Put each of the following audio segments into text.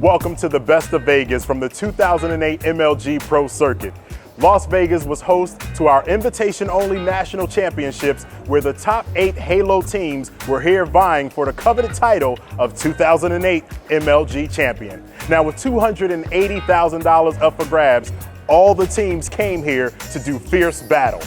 Welcome to the Best of Vegas from the 2008 MLG Pro Circuit. Las Vegas was host to our invitation-only national championships where the top 8 Halo teams were here vying for the coveted title of 2008 MLG champion. Now with $280,000 up for grabs, all the teams came here to do fierce battle.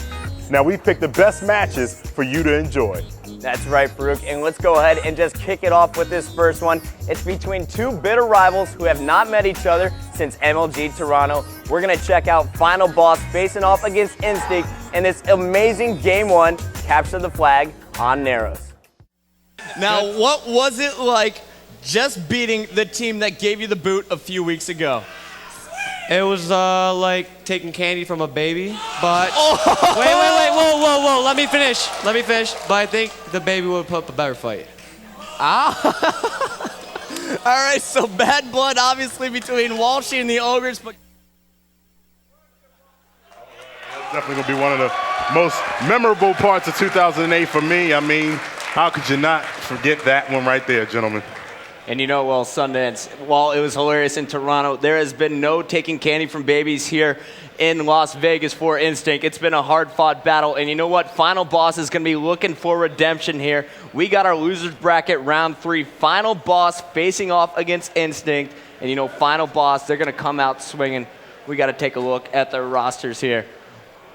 Now we picked the best matches for you to enjoy. That's right, Farouk, and let's go ahead and just kick it off with this first one. It's between two bitter rivals who have not met each other since MLG Toronto. We're gonna check out Final Boss facing off against Instinct in this amazing Game 1, Capture the Flag on Narrows. Now, what was it like just beating the team that gave you the boot a few weeks ago? It was like taking candy from a baby, but whoa, let me finish. But I think the baby would put up a better fight. All right, so bad blood obviously between Walshy and the Ogres, but That's definitely gonna be one of the most memorable parts of 2008 for me. I mean, how could you not forget that one right there, gentlemen? And you know, well, Sundance, while it was hilarious in Toronto, there has been no taking candy from babies here in Las Vegas for Instinct. It's been a hard-fought battle, and you know what? Final Boss is going to be looking for redemption here. We got our losers bracket round 3. Final Boss facing off against Instinct, and you know, Final Boss, they're going to come out swinging. We got to take a look at their rosters here.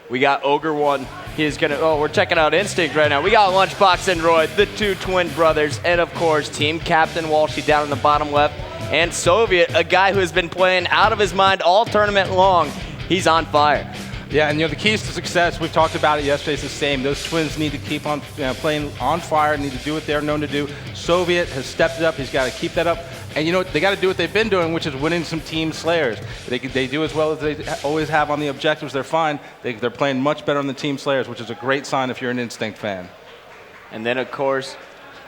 We got Ogre 1. He's gonna. Oh, we're checking out Instinct right now. We got Lunchbox and Roy, the two twin brothers, and of course, team captain Walshy down in the bottom left, and Soviet, a guy who has been playing out of his mind all tournament long. He's on fire. Yeah, and you know the keys to success. We've talked about it yesterday. It's the same. Those twins need to keep on playing on fire. Need to do what they're known to do. Soviet has stepped it up. He's got to keep that up. And you know they got to do what they've been doing, which is winning some team slayers. They do as well as they always have on the objectives. They're fine. They're playing much better on the team slayers, which is a great sign if you're an Instinct fan. And then of course,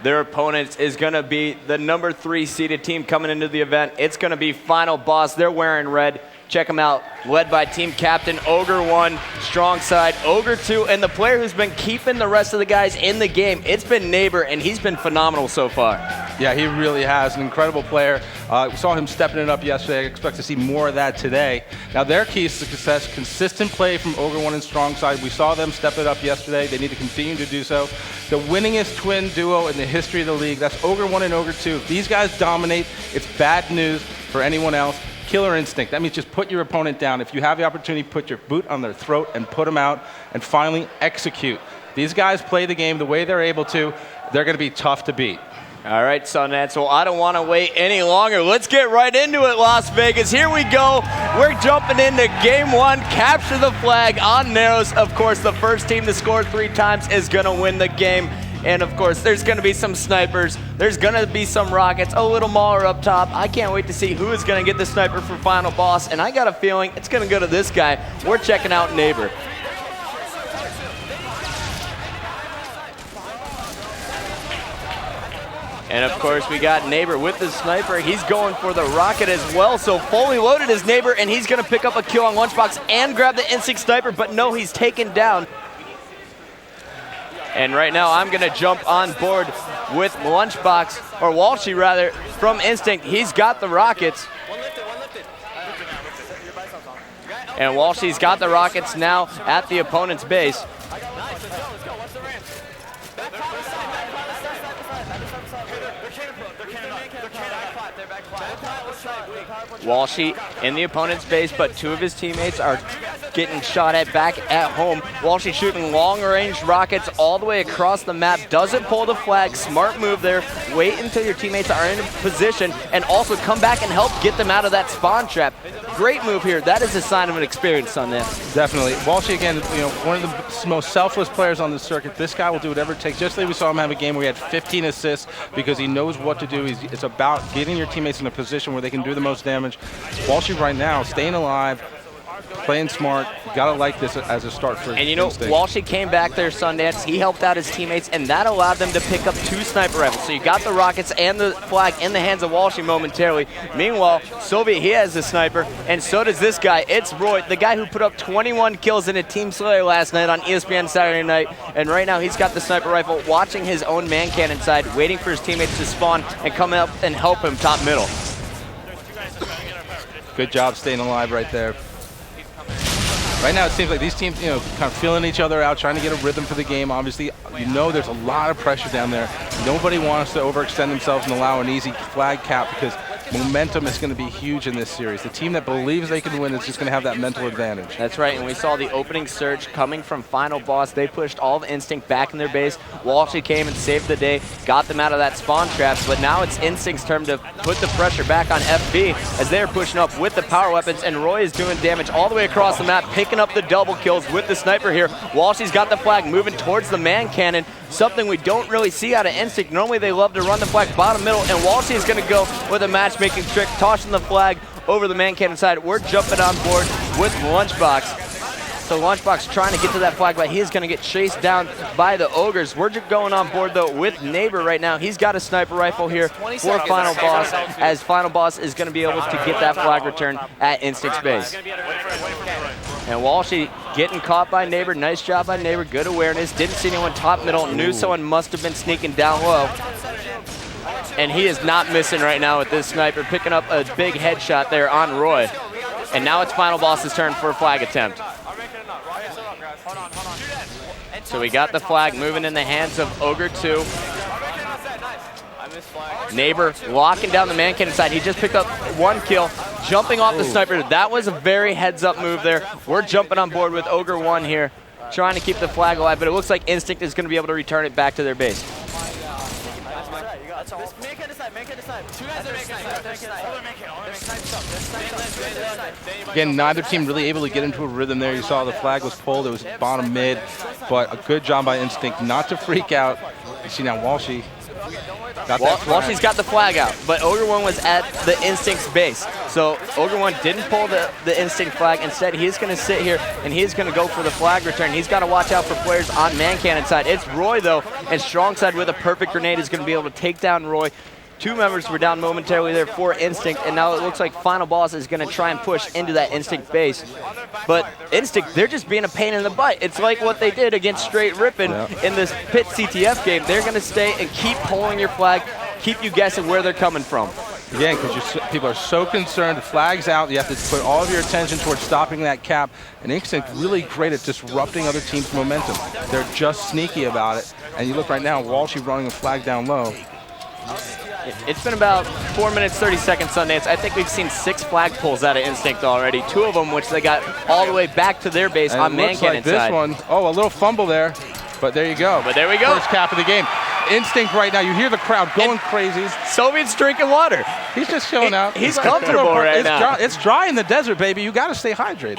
their opponent is going to be the number 3 seeded team coming into the event. It's going to be Final Boss. They're wearing red. Check them out, led by team captain Ogre 1, strong side, Ogre 2, and the player who's been keeping the rest of the guys in the game, it's been Neighbor, and he's been phenomenal so far. Yeah, he really has. An incredible player. We saw him stepping it up yesterday. I expect to see more of that today. Now, their keys to success, consistent play from Ogre 1 and strong side. We saw them step it up yesterday. They need to continue to do so. The winningest twin duo in the history of the league, that's Ogre 1 and Ogre 2. If these guys dominate, it's bad news for anyone else. Killer instinct. That means just put your opponent down. If you have the opportunity, put your boot on their throat and put them out and finally execute. These guys play the game the way they're able to. They're going to be tough to beat. All right, Sundance, well, I don't want to wait any longer. Let's get right into it, Las Vegas. Here we go. We're jumping into Game 1, Capture the Flag on Narrows. Of course, the first team to score 3 times is going to win the game. And of course, there's going to be some snipers. There's going to be some rockets, a little Mauler up top. I can't wait to see who is going to get the sniper for Final Boss. And I got a feeling it's going to go to this guy. We're checking out Neighbor. And of course, we got Neighbor with the sniper. He's going for the rocket as well. So fully loaded is Neighbor, and he's going to pick up a kill on Lunchbox and grab the Instinct sniper. But no, he's taken down. And right now, I'm going to jump on board with Lunchbox, or Walshy rather, from Instinct. He's got the rockets. And Walshy's got the rockets now at the opponent's base. Walshy in the opponent's base, but 2 of his teammates are getting shot at back at home. Walshy shooting long-range rockets all the way across the map. Doesn't pull the flag. Smart move there. Wait until your teammates are in position and also come back and help get them out of that spawn trap. Great move here. That is a sign of an experience on this. Definitely. Walshy, again, you know, one of the most selfless players on the circuit. This guy will do whatever it takes. Yesterday we saw him have a game where he had 15 assists because he knows what to do. It's about getting your teammates in a position where they can do the most damage. Walshy right now, staying alive, playing smart. You gotta like this as a start for And you know, Instinct. Walshy came back there, Sundance. He helped out his teammates, and that allowed them to pick up 2 sniper rifles. So you got the rockets and the flag in the hands of Walshy momentarily. Meanwhile, Soviet, he has the sniper, and so does this guy. It's Roy, the guy who put up 21 kills in a Team Slayer last night on ESPN Saturday night. And right now, he's got the sniper rifle, watching his own man cannon side, waiting for his teammates to spawn and come up and help him top middle. Good job staying alive right there. Right now, it seems like these teams, kind of feeling each other out, trying to get a rhythm for the game. Obviously, there's a lot of pressure down there. Nobody wants to overextend themselves and allow an easy flag cap because momentum is going to be huge in this series. The team that believes they can win is just going to have that mental advantage. That's right, and we saw the opening surge coming from Final Boss. They pushed all the Instinct back in their base. Walshy came and saved the day, got them out of that spawn traps, but now it's Instinct's turn to put the pressure back on FB as they're pushing up with the power weapons, and Roy is doing damage all the way across the map, picking up the double kills with the sniper here. Walshy's got the flag moving towards the man cannon, something we don't really see out of Instinct. Normally they love to run the flag bottom middle, and Walshy is going to go with a matchmaking trick, tossing the flag over the man cannon side. We're jumping on board with Lunchbox. So Lunchbox trying to get to that flag, but he is going to get chased down by the Ogres. We're just going on board, though, with Neighbor right now. He's got a sniper rifle here for Final Boss, as Final Boss is going to be able to get that flag return at Instinct's base. And Walshy getting caught by Neighbor. Nice job by Neighbor. Good awareness. Didn't see anyone top middle. Knew someone must have been sneaking down low. And he is not missing right now with this sniper, picking up a big headshot there on Roy. And now it's Final Boss's turn for a flag attempt. So we got the flag moving in the hands of Ogre 2. Neighbor locking down the man cannon side. He just picked up one kill, jumping off the sniper. That was a very heads-up move there. We're jumping on board with Ogre 1 here, trying to keep the flag alive, but it looks like Instinct is going to be able to return it back to their base. Again, neither team really able to get into a rhythm there. You saw the flag was pulled. It was bottom mid, but a good job by Instinct not to freak out. You see now Walshy. Walshy's got the flag out, but Ogre 1 was at the Instinct's base. So Ogre 1 didn't pull the Instinct flag. Instead, he's going to sit here, and he's going to go for the flag return. He's got to watch out for players on man cannon side. It's Roy, though, and strong side with a perfect grenade is going to be able to take down Roy. Two members were down momentarily there for Instinct, and now it looks like Final Boss is going to try and push into that Instinct base. But Instinct, they're just being a pain in the butt. It's like what they did against Straight Rippin' in this Pit CTF game. They're going to stay and keep pulling your flag, keep you guessing where they're coming from. Again, because people are so concerned, the flag's out, you have to put all of your attention towards stopping that cap, and Instinct really great at disrupting other teams' momentum. They're just sneaky about it, and you look right now, Walshy running a flag down low. It's been about 4 minutes, 30 seconds, Sundance. I think we've seen 6 flag pulls out of Instinct already. 2 of them, which they got all the way back to their base on man cannon side. This one, a little fumble there, but there you go. But there we go. First cap of the game. Instinct right now, you hear the crowd going crazy. Soviet's drinking water. He's just chilling out. He's comfortable right now. It's dry in the desert, baby. You got to stay hydrated.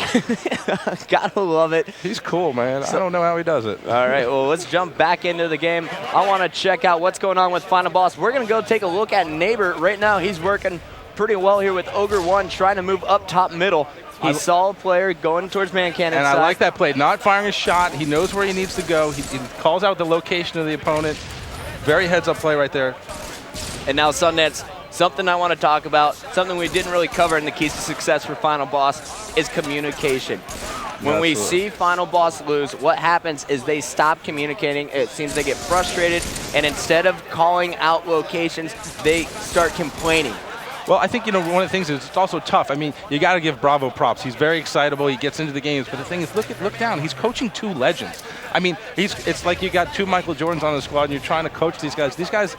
Gotta love it. He's cool, man. I don't know how he does it. All right, well, let's jump back into the game. I want to check out what's going on with Final Boss. We're going to go take a look at Neighbor. Right now, he's working pretty well here with Ogre 1, trying to move up top middle. He saw a player going towards man cannon and side. I like that play. Not firing a shot. He knows where he needs to go. He calls out the location of the opponent. Very heads-up play right there. And now Sundance, something I want to talk about, something we didn't really cover in the keys to success for Final Boss is communication. When we see Final Boss lose, what happens is they stop communicating. It seems they get frustrated, and instead of calling out locations, they start complaining. Well, I think, one of the things is it's also tough. I mean, you got to give Bravo props. He's very excitable. He gets into the games. But the thing is, look down. He's coaching 2 legends. I mean, it's like you got 2 Michael Jordans on the squad, and you're trying to coach these guys. These guys,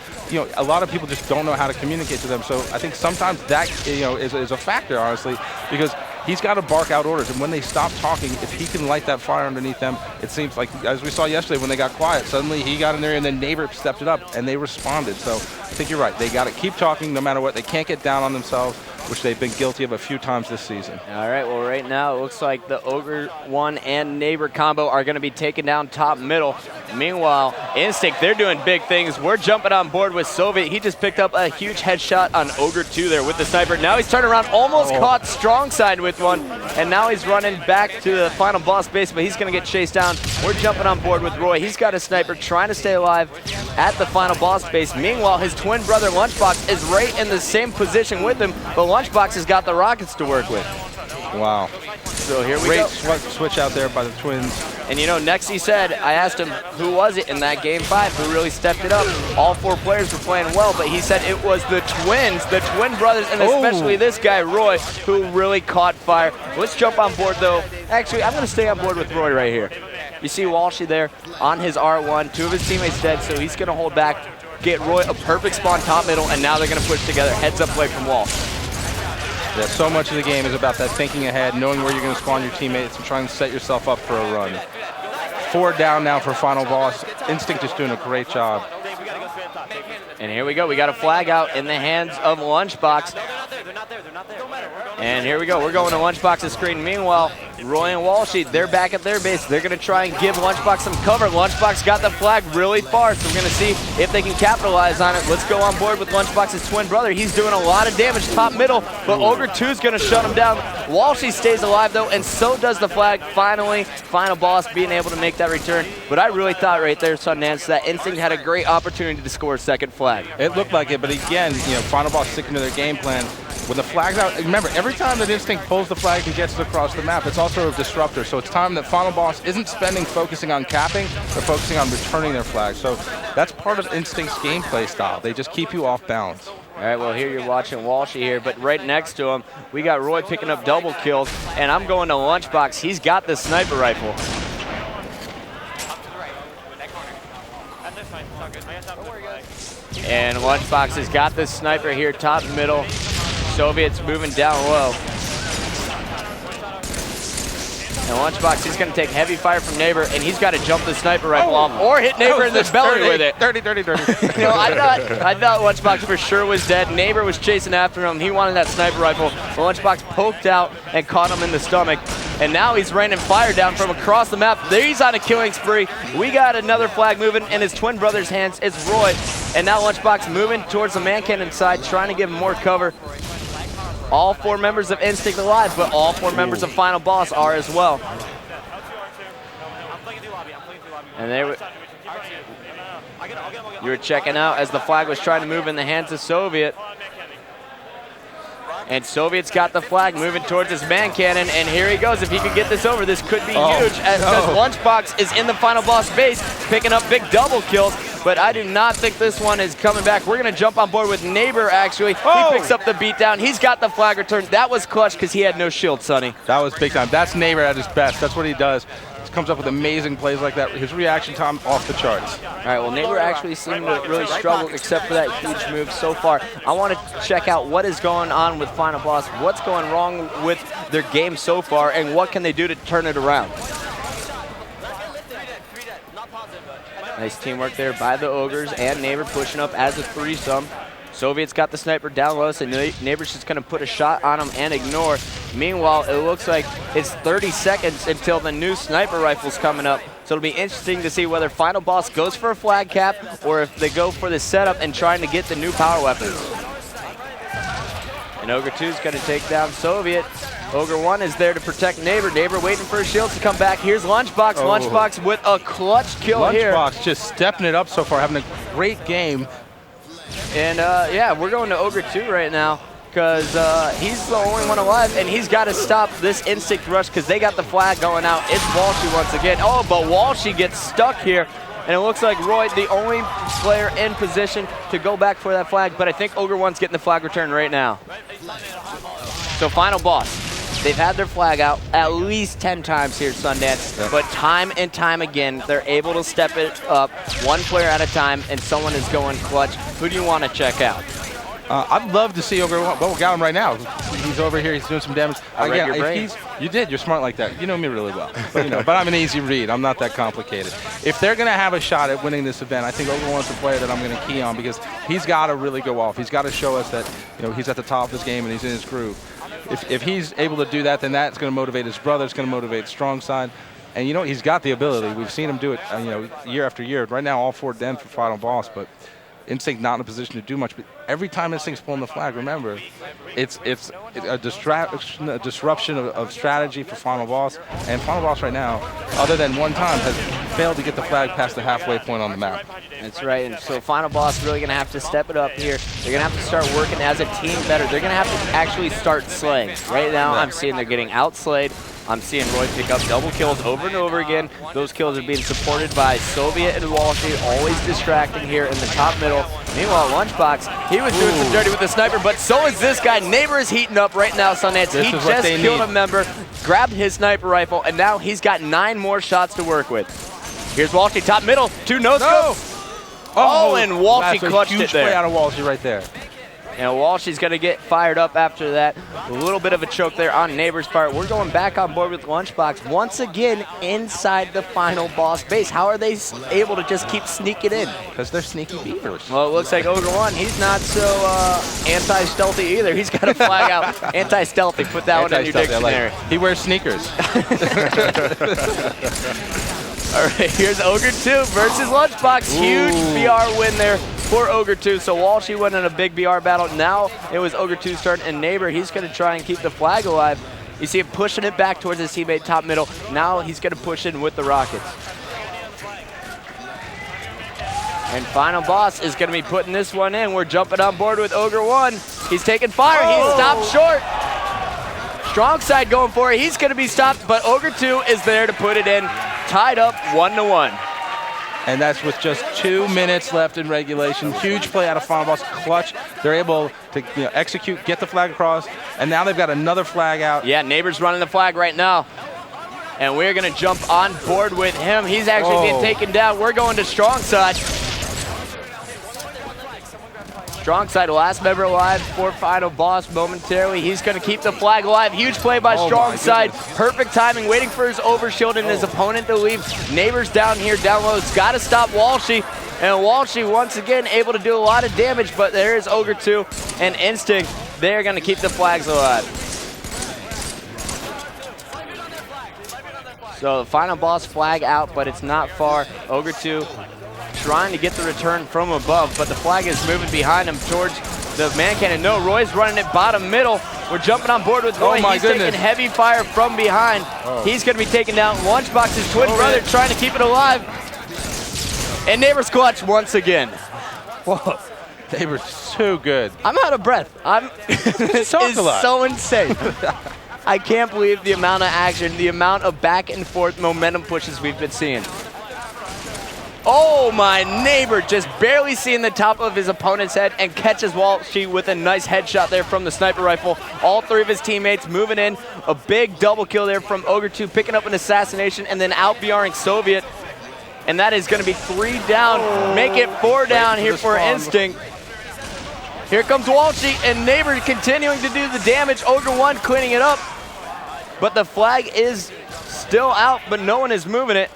a lot of people just don't know how to communicate to them. So I think sometimes that, is a factor, honestly, because he's got to bark out orders. And when they stop talking, if he can light that fire underneath them, it seems like, as we saw yesterday when they got quiet, suddenly he got in there and then Neighbor stepped it up and they responded. So I think you're right. They got to keep talking no matter what. They can't get down on themselves, which they've been guilty of a few times this season. All right, well, right now it looks like the Ogre 1 and Neighbor combo are going to be taken down top middle. Meanwhile, Instinct, they're doing big things. We're jumping on board with Soviet. He just picked up a huge headshot on Ogre 2 there with the sniper. Now he's turning around, almost caught strong side with one, and now he's running back to the Final Boss base, but he's going to get chased down. We're jumping on board with Roy. He's got a sniper trying to stay alive at the Final Boss base. Meanwhile, his twin brother Lunchbox is right in the same position with him, but Lunchbox has got the rockets to work with. Wow. So here we Great go. switch out there by the Twins. And you know, next he said, I asked him who was it in that game 5 who really stepped it up. All 4 players were playing well, but he said it was the Twins, the twin brothers, and especially this guy, Roy, who really caught fire. Let's jump on board, though. Actually, I'm going to stay on board with Roy right here. You see Walshy there on his R1, 2 of his teammates dead, so he's going to hold back, get Roy a perfect spawn top middle, and now they're going to push together. Heads up play from Walsh. Yeah, so much of the game is about that thinking ahead, knowing where you're going to spawn your teammates, and trying to set yourself up for a run. 4 down now for final boss. Instinct is doing a great job. And here we go. We got a flag out in the hands of Lunchbox. And here we go. We're going to Lunchbox's screen. Meanwhile, Roy and Walshy, they're back at their base. They're going to try and give Lunchbox some cover. Lunchbox got the flag really far, so we're going to see if they can capitalize on it. Let's go on board with Lunchbox's twin brother. He's doing a lot of damage top middle, but Ogre 2 is going to shut him down. Walshy stays alive, though, and so does the flag. Finally, final boss being able to make that return. But I really thought right there, Sundance, that Instinct had a great opportunity to score a second flag. It looked like it, but again, you know, final boss sticking to their game plan. With the flags out, remember, every time that Instinct pulls the flag and gets it across the map, it's also a disruptor. So it's time that Final Boss isn't focusing on capping, they're focusing on returning their flag. So that's part of Instinct's gameplay style. They just keep you off balance. All right, well, here you're watching Walshy here, but right next to him, we got Roy picking up double kills, and I'm going to Lunchbox. He's got the sniper rifle. And Lunchbox has got the sniper here, top middle. Soviet's moving down low. And Lunchbox, he's going to take heavy fire from Neighbor, and he's got to jump the sniper rifle off or hit Neighbor in the belly with it. Dirty. You know, I thought Lunchbox for sure was dead. Neighbor was chasing after him. He wanted that sniper rifle. But Lunchbox poked out and caught him in the stomach. And now he's raining fire down from across the map. He's on a killing spree. We got another flag moving in his twin brother's hands. It's Roy. And now Lunchbox moving towards the man cannon side, trying to give him more cover. All 4 members of Instinct alive, but all 4 members of Final Boss are as well. And they were, you were checking out as the flag was trying to move in the hands of Soviet. And Soviet's got the flag moving towards his man cannon, and here he goes. If he could get this over, this could be huge, as Lunchbox is in the final boss base, picking up big double kills, but I do not think this one is coming back. We're going to jump on board with Neighbor, actually. He picks up the beatdown. He's got the flag return. That was clutch because he had no shield, Sonny. That was big time. That's Neighbor at his best. That's what he does. He comes up with amazing plays like that. His reaction time off the charts. All right, well, Neighbor actually seemed to really struggle except for that huge move so far. I want to check out what is going on with Final Boss, what's going wrong with their game so far, and what can they do to turn it around. Nice teamwork there by the Ogres and Neighbor pushing up as a threesome. Soviet's got the sniper down low, so Neighbor's just going to put a shot on him and ignore. Meanwhile, it looks like it's 30 seconds until the new sniper rifle's coming up. So it'll be interesting to see whether Final Boss goes for a flag cap or if they go for the setup and trying to get the new power weapons. And Ogre 2's going to take down Soviet. Ogre 1 is there to protect Neighbor. Neighbor waiting for his shields to come back. Here's Lunchbox. Lunchbox with a clutch kill here. Lunchbox just stepping it up so far, having a great game. And yeah, we're going to Ogre 2 right now because he's the only one alive, and he's got to stop this Instinct rush because they got the flag going out. It's Walshy once again. Oh, but Walshy gets stuck here, and it looks like Roy, the only player in position to go back for that flag, but I think Ogre 1's getting the flag return right now. So Final Boss. They've had their flag out at least 10 times here, Sundance, but time and time again, they're able to step it up one player at a time, and someone is going clutch. Who do you want to check out? I'd love to see Ogre 1. Well, we got him right now. He's over here. He's doing some damage. I read your brain. You did. You're smart like that. You know me really well. But, you know, but I'm an easy read. I'm not that complicated. If they're going to have a shot at winning this event, I think Ogre 1's a player that I'm going to key on because he's got to really go off. He's got to show us that, you know, he's at the top of his game and he's in his groove. If he's able to do that, then that's going to motivate his brother. It's going to motivate Strong Side. And, you know, he's got the ability. We've seen him do it, you know, year after year. Right now, all 4 den for Final Boss, but Instinct not in a position to do much. But every time Instinct's pulling the flag, remember, it's a disruption of strategy for Final Boss. And Final Boss right now, other than one time, has failed to get the flag past the halfway point on the map. That's right, and so Final Boss really going to have to step it up here. They're going to have to start working as a team better. They're going to have to actually start slaying. Right now, I'm seeing they're getting outslayed. I'm seeing Roy pick up double kills over and over again. Those kills are being supported by Soviet and Walshy, always distracting here in the top middle. Meanwhile, Lunchbox, he was doing some dirty with the sniper, but so is this guy. Neighbor is heating up right now, Sundance. He just killed a member, grabbed his sniper rifle, and now he's got 9 more shots to work with. Here's Walshy, top middle, 2 no-scopes. Oh, and Walshy clutched it there. Huge play out of Walshy right there. And Walshy's going to get fired up after that. A little bit of a choke there on Neighbor's part. We're going back on board with Lunchbox once again inside the Final Boss base. How are they able to just keep sneaking in? Because they're sneaky beavers. Well, it looks like Ogre One, he's not so anti-stealthy either. He's got a flag out. Anti-stealthy, put that one in your dictionary. He wears sneakers. All right, here's Ogre 2 versus Lunchbox. Huge BR win there for Ogre 2. So Walshy went in a big BR battle. Now it was Ogre 2's turn, and Neighbor, he's going to try and keep the flag alive. You see him pushing it back towards his teammate top middle. Now he's going to push in with the rockets. And Final Boss is going to be putting this one in. We're jumping on board with Ogre 1. He's taking fire. He's stopped short. Strong side going for it. He's going to be stopped, but Ogre 2 is there to put it in. Tied up 1-1. And that's with just 2 minutes left in regulation. Huge play out of Final Boss, clutch. They're able to execute, get the flag across, and now they've got another flag out. Yeah, Neighbor's running the flag right now. And we're going to jump on board with him. He's actually being taken down. We're going to strong side. Strong side, last member alive for Final Boss momentarily. He's going to keep the flag alive. Huge play by Strong side. Perfect timing, waiting for his overshield and his opponent to leave. Neighbor's down here, down low. It's got to stop Walshy. And Walshy, once again, able to do a lot of damage, but there is Ogre 2 and Instinct. They're going to keep the flags alive. So the Final Boss flag out, but it's not far. Ogre 2 trying to get the return from above, but the flag is moving behind him towards the man cannon. No, Roy's running it bottom middle. We're jumping on board with Roy. He's taking heavy fire from behind. He's going to be taken down. Lunchbox's twin brother trying to keep it alive. And Neighbor's clutch once again. Whoa. Neighbor's so good. I'm out of breath. This is so insane. I can't believe the amount of action, the amount of back and forth momentum pushes we've been seeing. Oh, my Neighbor just barely seeing the top of his opponent's head and catches Walshy with a nice headshot there from the sniper rifle. All 3 of his teammates moving in. A big double kill there from Ogre 2, picking up an assassination and then out-BRing Soviet. And that is going to be 3 down. Make it 4 down here for Instinct. Here comes Walshy, and Neighbor continuing to do the damage. Ogre 1 cleaning it up. But the flag is still out, but no one is moving it.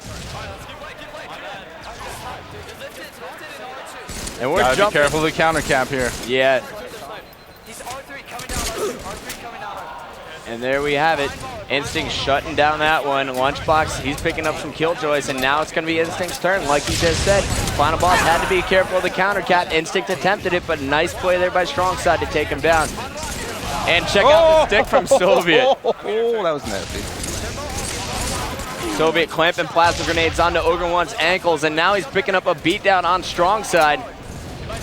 And we're Gotta jumping. be careful of the counter cap here. Yeah. And there we have it. Instinct shutting down that one. Lunchbox, he's picking up some killjoys, and now it's going to be Instinct's turn. Like he just said, Final Boss had to be careful of the counter cap. Instinct attempted it, but nice play there by Strong side to take him down. And check out the stick from Soviet. Oh, that was nasty. Soviet clamping plasma grenades onto Ogre 1's ankles, and now he's picking up a beatdown on Strong side.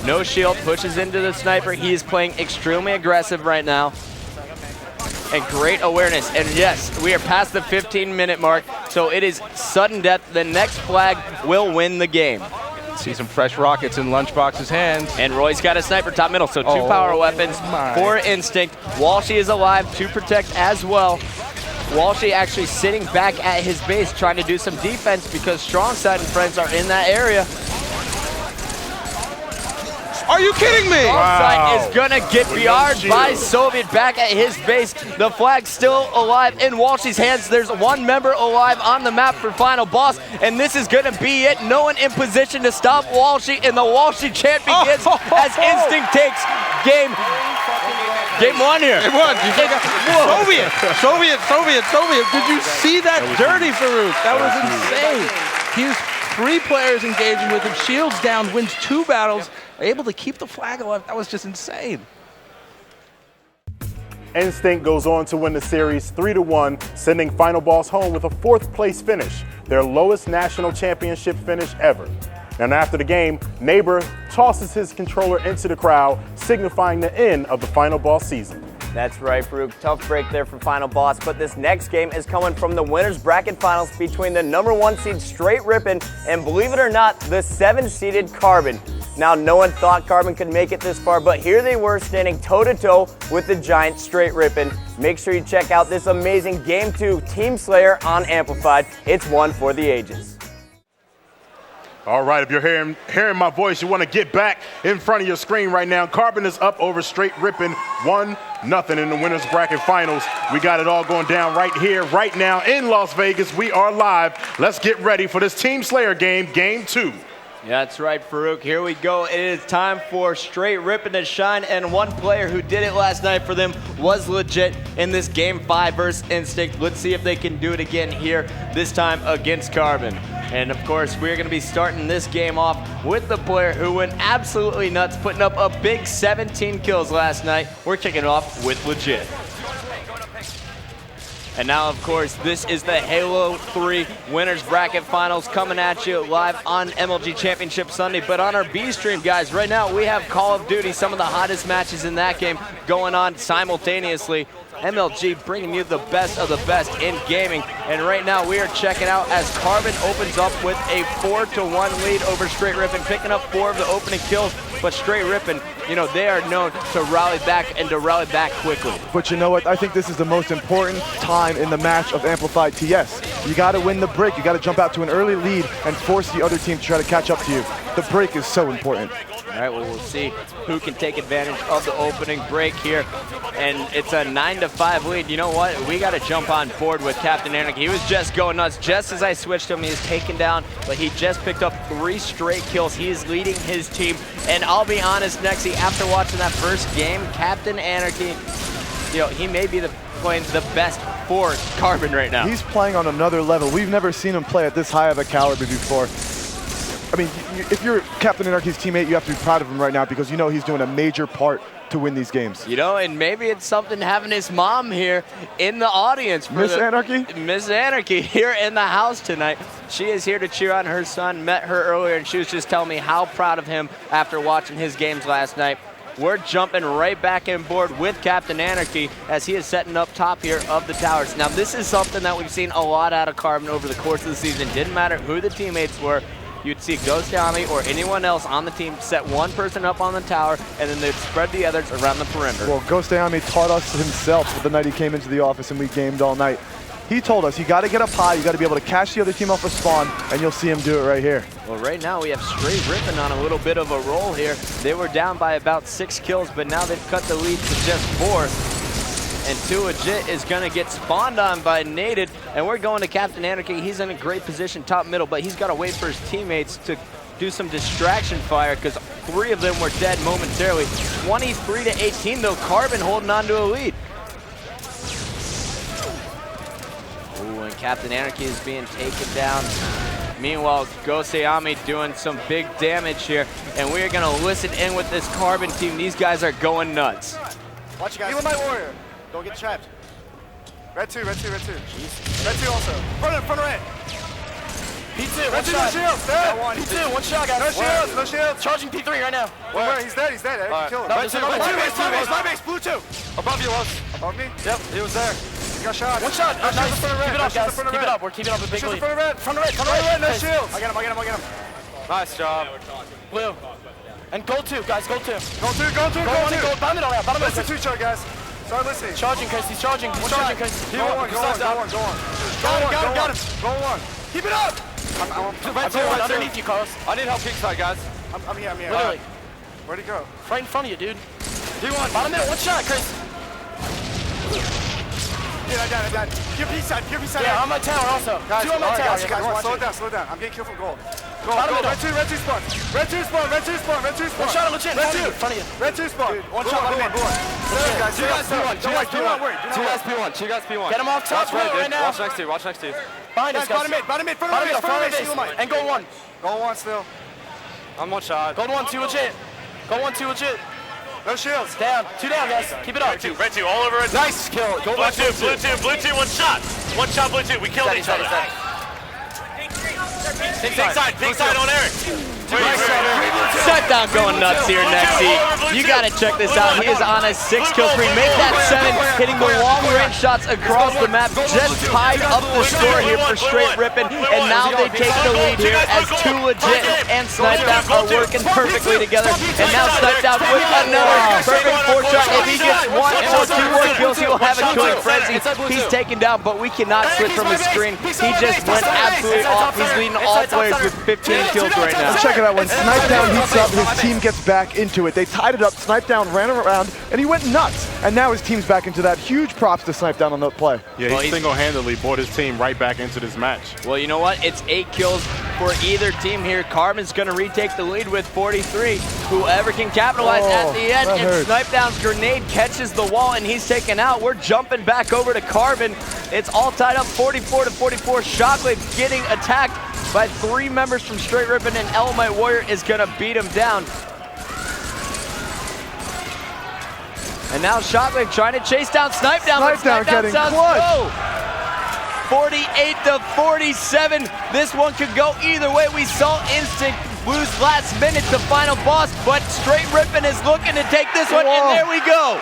No shield, pushes into the sniper. He is playing extremely aggressive right now. And great awareness. And yes, we are past the 15-minute mark, so it is sudden death. The next flag will win the game. See some fresh rockets in Lunchbox's hands. And Roy's got a sniper top middle, so 2 power weapons for Instinct. Walshy is alive to protect as well. Walshy actually sitting back at his base trying to do some defense because Strong side and friends are in that area. Are you kidding me? Side is gonna get BR'd by Soviet back at his base. The flag's still alive in Walshy's hands. There's 1 member alive on the map for Final Boss, and this is gonna be it. No one in position to stop Walshy, and the Walshy chant begins as Instinct takes game 1 here. It won. Soviet. Did you see that dirty, Farouk? That was insane. He was 3 players engaging with him. Shields down, wins 2 battles, able to keep the flag alive. That was just insane. Instinct goes on to win the series 3-1, sending Final Boss home with a 4th place finish. their lowest national championship finish ever. And after the game, Neighbor tosses his controller into the crowd, signifying the end of the Final Boss season. That's right, Farouk. Tough break there for Final Boss, but this next game is coming from the winners bracket finals between the #1 seed Straight Rippin' and, believe it or not, the 7-seeded Carbon. Now, no one thought Carbon could make it this far, but here they were standing toe-to-toe with the giant Straight Rippin'. Make sure you check out this amazing Game 2 Team Slayer on Amplified. It's one for the ages. All right, if you're hearing my voice, you want to get back in front of your screen right now. Carbon is up over Straight Rippin' 1-0 in the winners bracket finals. We got it all going down right here, right now in Las Vegas. We are live. Let's get ready for this Team Slayer game, Game 2. Yeah, that's right, Farouk. Here we go. It is time for Straight Rippin' to shine, and one player who did it last night for them was legit in this Game 5 versus Instinct. Let's see if they can do it again here, this time against Carbon. And of course, we're going to be starting this game off with the player who went absolutely nuts, putting up a big 17 kills last night. We're kicking it off with Legit. And now, of course, this is the Halo 3 Winners Bracket Finals coming at you live on MLG Championship Sunday. But on our B stream, guys, right now we have Call of Duty, some of the hottest matches in that game going on simultaneously. MLG bringing you the best of the best in gaming. And right now we are checking out as Carbon opens up with a 4-1 lead over Straight Rippin', picking up 4 of the opening kills. But Straight Rippin', you know, they are known to rally back and to rally back quickly. But you know what? I think this is the most important time in the match of Amplified TS. You got to win the break. You got to jump out to an early lead and force the other team to try to catch up to you. The break is so important. All right, well, we'll see who can take advantage of the opening break here. And it's a 9-5 lead. You know what? We got to jump on board with Captain Anarchy. He was just going nuts. Just as I switched him, he was taken down, but he just picked up 3 straight kills. He is leading his team. And I'll be honest, Nexy, after watching that first game, Captain Anarchy, you know, he may be playing the best for Carbon right now. He's playing on another level. We've never seen him play at this high of a caliber before. I mean, if you're Captain Anarchy's teammate, you have to be proud of him right now because you know he's doing a major part to win these games. You know, and maybe it's something having his mom here in the audience. Miss Anarchy? Miss Anarchy here in the house tonight. She is here to cheer on her son. Met her earlier, and she was just telling me how proud of him after watching his games last night. We're jumping right back on board with Captain Anarchy as he is setting up top here of the towers. Now, this is something that we've seen a lot out of Carbon over the course of the season. Didn't matter who the teammates were. You'd see Ghost Yami or anyone else on the team set one person up on the tower, and then they'd spread the others around the perimeter. Well, Ghost Yami taught us himself the night he came into the office and we gamed all night. He told us you got to get up high, you got to be able to catch the other team off a spawn, and you'll see him do it right here. Well, right now we have Straight Rippin' on a little bit of a roll here. They were down by about 6 kills, but now they've cut the lead to just 4. And 2 Legit is going to get spawned on by Naded, and we're going to Captain Anarchy. He's in a great position top middle, but he's got to wait for his teammates to do some distraction fire because 3 of them were dead momentarily. 23-18 though, Carbon holding on to a lead. Ooh, and Captain Anarchy is being taken down. Meanwhile, Goseyami doing some big damage here, and we are going to listen in with this Carbon team. These guys are going nuts. Watch you guys. Heal my warrior. Don't get trapped. Red 2, red 2, red 2. Red 2 also. Front of red. P2, red 2, no shields. P2, one shot, guys. No shields, no shields. Charging P3 right now. Where? He's dead, he's dead. I can kill him. Red 2, my base, blue 2. Above you, Los. Above me? Yep, he was there. He got shot. One shot. Nice. Keep it up, guys. Keep it up. We're keeping up a big lead. Front of red, front of red, no shields. I get him. Nice job. Blue. And gold 2, guys, gold 2. Gold 2. Bottom middle now, bottom middle. Listen to each other, guys. Start listening. Charging, Chris. He's charging. He's charging, Chris. Go on. Got him. Go on. Keep it up. I'm underneath you, Carlos. I need help kickside, guys. I'm here. Literally. Where'd he go? Right in front of you, dude. D1. Bottom middle. One shot, Chris. Yeah, I got it. Pure B-side. Yeah, on my tower also. Guys, 2 on my tower. Guys, slow down. I'm getting killed from gold. Go. Red 2 spawn. Red 2 spawn. One shot of legit. Red 2. In front of you. Red 2 spawn. Dude, one shot. Go on. Two guys P1. Get him off top right now. Watch next to you. Behind us, guys. Bottom mid. Front of base. And gold 1. Gold 1 still. I'm one shot. Gold 1, 2 legit. No shields. Down. 2 down, guys. Keep it up. Red 2, all over it. Nice kill. Go blue 2, one shot. One shot, blue 2. We killed each other. Pink side on Eric. Snipedown going nuts here next seat. You gotta check this out. He is on a 6-kill streak. Make that 7, hitting the long-range shots across the map. Just tied up the score here for Straight Rippin', and now they take the lead here as 2 Legit and Snipedown are working perfectly together. And now Snipedown with another perfect 4-shot. If he gets 1 or 2 more kills, he will have a killing frenzy. He's taken down, but we cannot switch from his screen. He just went absolutely off. He's leading all players with 15 kills right now. Check it out. When Snipedown heats up, his team gets back into it. They tied it up. Snipedown ran around, and he went nuts. And now his team's back into that. Huge props to Snipedown on the play. Yeah, he single-handedly brought his team right back into this match. Well, you know what? It's 8 kills for either team here. Carbon's going to retake the lead with 43. Whoever can capitalize at the end, and Snipedown's grenade catches the wall, and he's taken out. We're jumping back over to Carbon. It's all tied up 44 to 44. Shockwave getting attacked by 3 members from Straight Rippin', and Element Warrior is going to beat him down. And now Shockwave trying to chase down Snipedown, but Snipedown sounds slow. 48 to 47. This one could go either way. We saw Instinct lose last minute the final boss, but Straight Rippin' is looking to take this one, and there we go.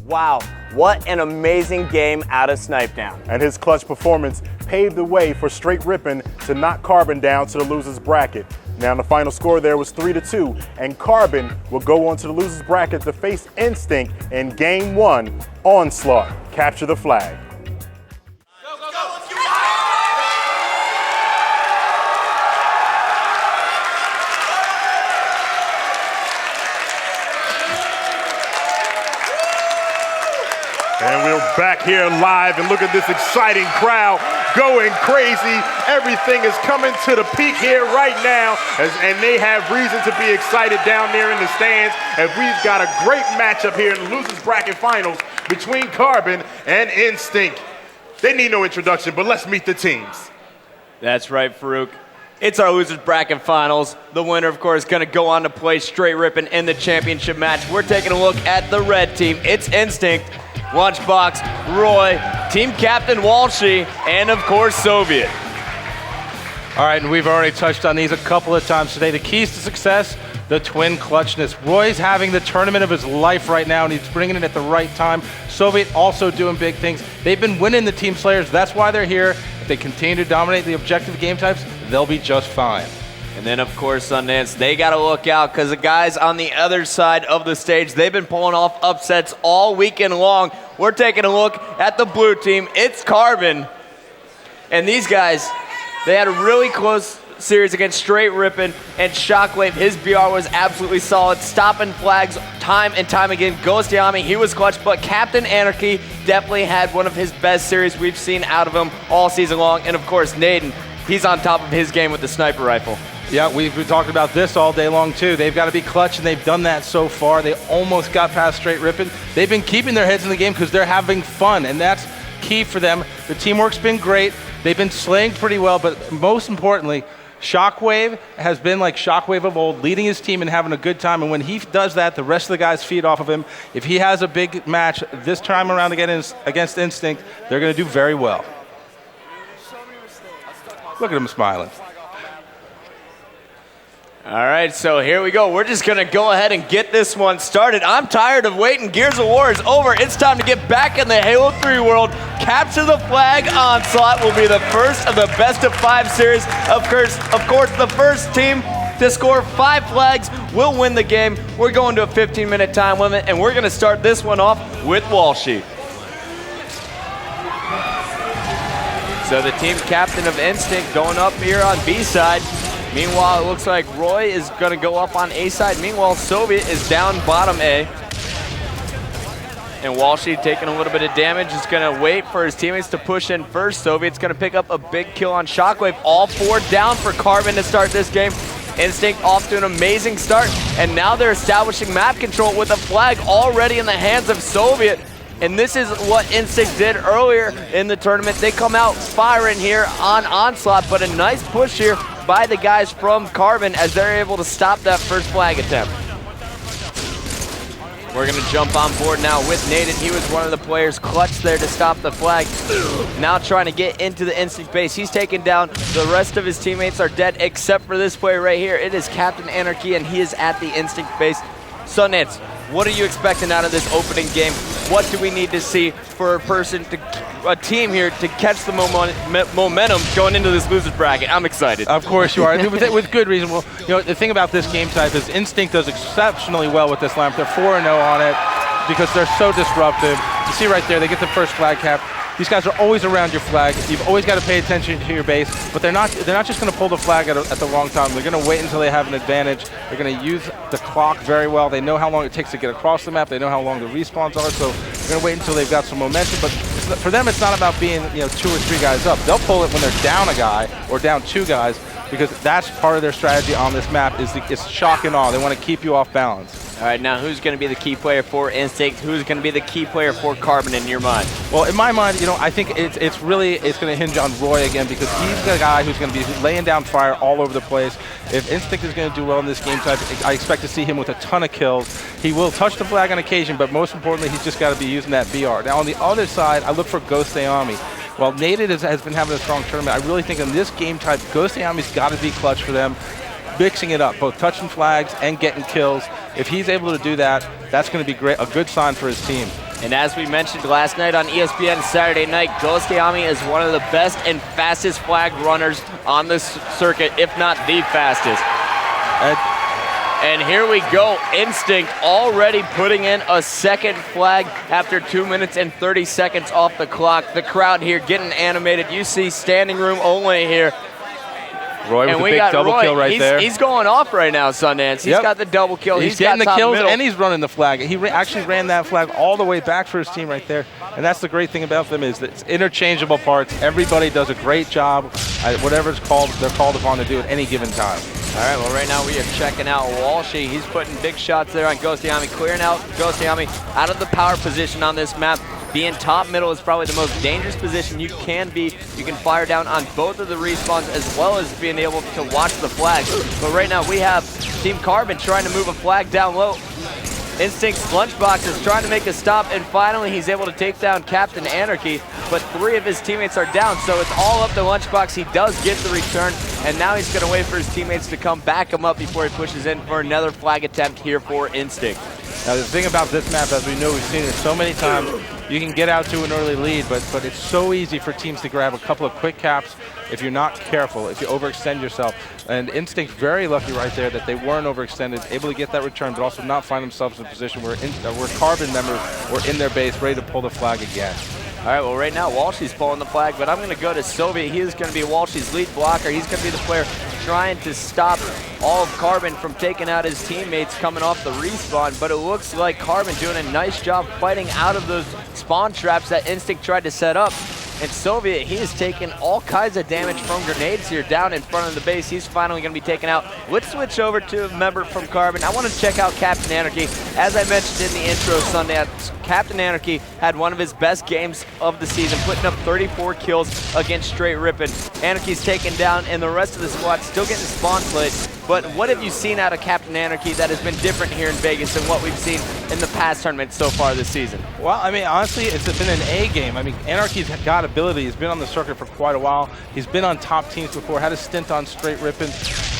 Wow, what an amazing game out of Snipedown. And his clutch performance paved the way for Straight Rippin' to knock Carbon down to the loser's bracket. Now the final score there was 3-2, and Carbon will go on to the loser's bracket to face Instinct in Game 1, Onslaught. Capture the flag. And we're back here live, and look at this exciting crowd going crazy. Everything is coming to the peak here right now, and they have reason to be excited down there in the stands. And we've got a great matchup here in the losers bracket finals between Carbon and Instinct. They need no introduction, but let's meet the teams. That's right, Farouk. It's our losers bracket finals. The winner, of course, is going to go on to play Straight Rippin' in the championship match. We're taking a look at the red team. It's Instinct, Lunchbox, Roy, team captain Walshy, and of course Soviet. All right, and we've already touched on these a couple of times today. The keys to success, the twin clutchness. Roy's having the tournament of his life right now, and he's bringing it at the right time. Soviet also doing big things. They've been winning the Team Slayers. That's why they're here. If they continue to dominate the objective game types, they'll be just fine. And then, of course, Sundance, they got to look out because the guys on the other side of the stage, they've been pulling off upsets all weekend long. We're taking a look at the blue team. It's Carbon. And these guys, they had a really close series against Straight Rippin', and Shockwave, his BR was absolutely solid, stopping flags time and time again. Ghost Yami, he was clutch, but Captain Anarchy definitely had one of his best series we've seen out of him all season long. And, of course, Naden, he's on top of his game with the sniper rifle. Yeah, we've been talking about this all day long, too. They've got to be clutch, and they've done that so far. They almost got past Straight Rippin'. They've been keeping their heads in the game because they're having fun, and that's key for them. The teamwork's been great. They've been slaying pretty well, but most importantly, Shockwave has been like Shockwave of old, leading his team and having a good time, and when he does that, the rest of the guys feed off of him. If he has a big match this time around against Instinct, they're going to do very well. Look at him smiling. All right, so here we go. We're just going to go ahead and get this one started. I'm tired of waiting. Gears of War is over. It's time to get back in the Halo 3 world. Capture the Flag Onslaught will be the first of the best-of-5 series. Of course, the first team to score 5 flags will win the game. We're going to a 15-minute time limit, and we're going to start this one off with Walshy. So the team captain of Instinct going up here on B side. Meanwhile, it looks like Roy is going to go up on A side. Meanwhile, Soviet is down bottom A. And Walshy taking a little bit of damage. Is going to wait for his teammates to push in first. Soviet's going to pick up a big kill on Shockwave. All 4 down for Carbon to start this game. Instinct off to an amazing start. And now they're establishing map control with a flag already in the hands of Soviet. And this is what Instinct did earlier in the tournament. They come out firing here on Onslaught, but a nice push here by the guys from Carbon as they're able to stop that first flag attempt. We're going to jump on board now with Naden. He was one of the players clutch there to stop the flag. Now trying to get into the Instinct base. He's taken down. The rest of his teammates are dead except for this player right here. It is Captain Anarchy, and he is at the Instinct base. Sundance, what are you expecting out of this opening game? What do we need to see for a team here to catch the momentum going into this losers bracket? I'm excited. Of course you are, with good reason. Well, the thing about this game type is Instinct does exceptionally well with this lineup. They're 4-0 on it because they're so disruptive. You see right there, they get the first flag cap. These guys are always around your flag. You've always got to pay attention to your base, but they're not just going to pull the flag at the wrong time. They're going to wait until they have an advantage. They're going to use the clock very well. They know how long it takes to get across the map. They know how long the respawns are, so they're going to wait until they've got some momentum. But for them, it's not about being 2 or 3 guys up. They'll pull it when they're down a guy or down 2 guys, because that's part of their strategy on this map. It's shock and awe. They want to keep you off balance. All right, now who's going to be the key player for Instinct? Who's going to be the key player for Carbon in your mind? Well, in my mind, I think it's going to hinge on Roy again, because he's the guy who's going to be laying down fire all over the place. If Instinct is going to do well in this game type, I expect to see him with a ton of kills. He will touch the flag on occasion, but most importantly, he's just got to be using that BR. Now, on the other side, I look for Ghost Ayami. Well, Naden has been having a strong tournament. I really think in this game type, Ghost Ayami's got to be clutch for them, mixing it up, both touching flags and getting kills. If he's able to do that, that's going to be great, a good sign for his team. And as we mentioned last night on ESPN Saturday Night, Ghost Ayami is one of the best and fastest flag runners on this circuit, if not the fastest. And here we go, Instinct already putting in a second flag after 2 minutes and 30 seconds off the clock. The crowd here getting animated. You see standing room only here. Roy with a big double kill right there. He's going off right now, Sundance. He's got the double kill. He's getting the kills, and he's running the flag. He actually ran that flag all the way back for his team right there. And that's the great thing about them, is that it's interchangeable parts. Everybody does a great job at whatever they're called upon to do at any given time. All right, well, right now we are checking out Walshy. He's putting big shots there on Ghost Ayami, clearing out Ghost Ayami out of the power position on this map. Being top middle is probably the most dangerous position you can be. You can fire down on both of the respawns as well as being able to watch the flags. But right now we have Team Carbon trying to move a flag down low. Instinct's Lunchbox is trying to make a stop, and finally he's able to take down Captain Anarchy, but 3 of his teammates are down, so it's all up to Lunchbox. He does get the return, and now he's going to wait for his teammates to come back him up before he pushes in for another flag attempt here for Instinct. Now, the thing about this map, as we know, we've seen it so many times, you can get out to an early lead, but it's so easy for teams to grab a couple of quick caps if you're not careful, if you overextend yourself. And Instinct very lucky right there that they weren't overextended, able to get that return, but also not find themselves in a position where Carbon members were in their base ready to pull the flag again. All right, well, right now Walshy's pulling the flag, but I'm going to go to Soviet. He is going to be Walshy's lead blocker. He's going to be the player trying to stop all of Carbon from taking out his teammates coming off the respawn, but it looks like Carbon doing a nice job fighting out of those spawn traps that Instinct tried to set up. And Soviet, he is taking all kinds of damage from grenades here down in front of the base. He's finally going to be taken out. Let's switch over to a member from Carbon. I want to check out Captain Anarchy. As I mentioned in the intro Sunday, Captain Anarchy had one of his best games of the season, putting up 34 kills against Straight Rippin'. Anarchy's taken down, and the rest of the squad still getting spawn played. But what have you seen out of Captain Anarchy that has been different here in Vegas than what we've seen in the past tournaments so far this season? Well, I mean, honestly, it's been an A game. I mean, Anarchy's got ability. He's been on the circuit for quite a while. He's been on top teams before, had a stint on Straight Rippin',